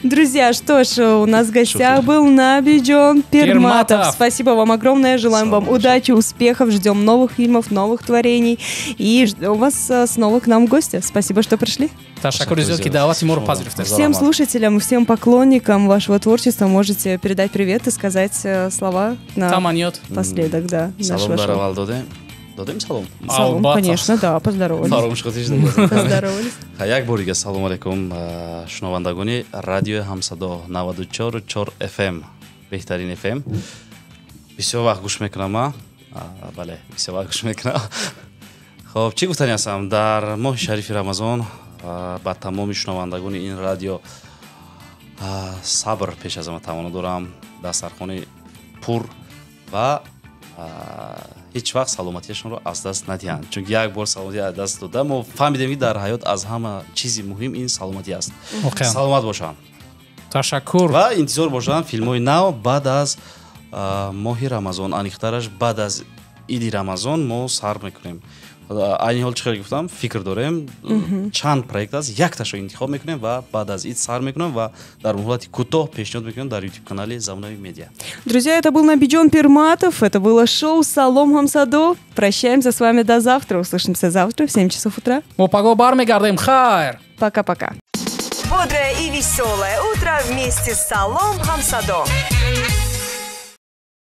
Друзья, что ж, у нас в гостях был Набиҷон Пирматов. Спасибо вам огромное, желаем вам удачи, успехов, ждем новых фильмов, новых творений и ждем вас снова к нам в гости. Спасибо, что пришли. Всем слушателям и всем поклонникам вашего творчества можете передать привет и сказать слова напоследок, да, нашего шоу. Додем салом? Салом, конечно, да, поздоровались. Поздоровались. Як бор дига салом алейкум шунавандагони радиои Ҳамсадо 94.4 FM, беҳтарин FM. Бисёр вақт гӯш мекунам. Бале, бисёр вақт гӯш мекунам. Хоб, чӣ гуфтани ҳастам? Дар моҳи шарифи Рамазон ба тамоми шунавандагони ин радио сабр пеш аз ҳама тамона дорам, дастархони пур ва ҳеҷ вақт саломатиашонро аз даст надиҳанд. Чунки як бор саломатӣ аз даст дода, мо фаҳмидем ки дар ҳаёт аз ҳама чизи муҳим ин саломатӣ аст. Саломат бошанд. Ташаккур. Ва интизор бошанд филмҳои нав баъд аз моҳи Рамазон, аниқтараш баъд аз иди Рамазон мо сар мекунем. айни ҳол чӣ хел гуфтам, фикр дорем, чанд проект аст, якташро интихоб мекунем ва баъд аз ид сар мекунем ва дар муҳлати кӯтоҳ пешниҳод мекунем дар YouTube-канале Заманави медиа. Друзья, это был Набиҷон Пирматов, это было шоу «Салом Ҳамсадо». Прощаемся с вами до завтра, услышимся завтра в 7 часов утра. Мо паго бармегардем, хайр! Пока-пока. Бодрое и веселое утро вместе с «Салом Ҳамсадо».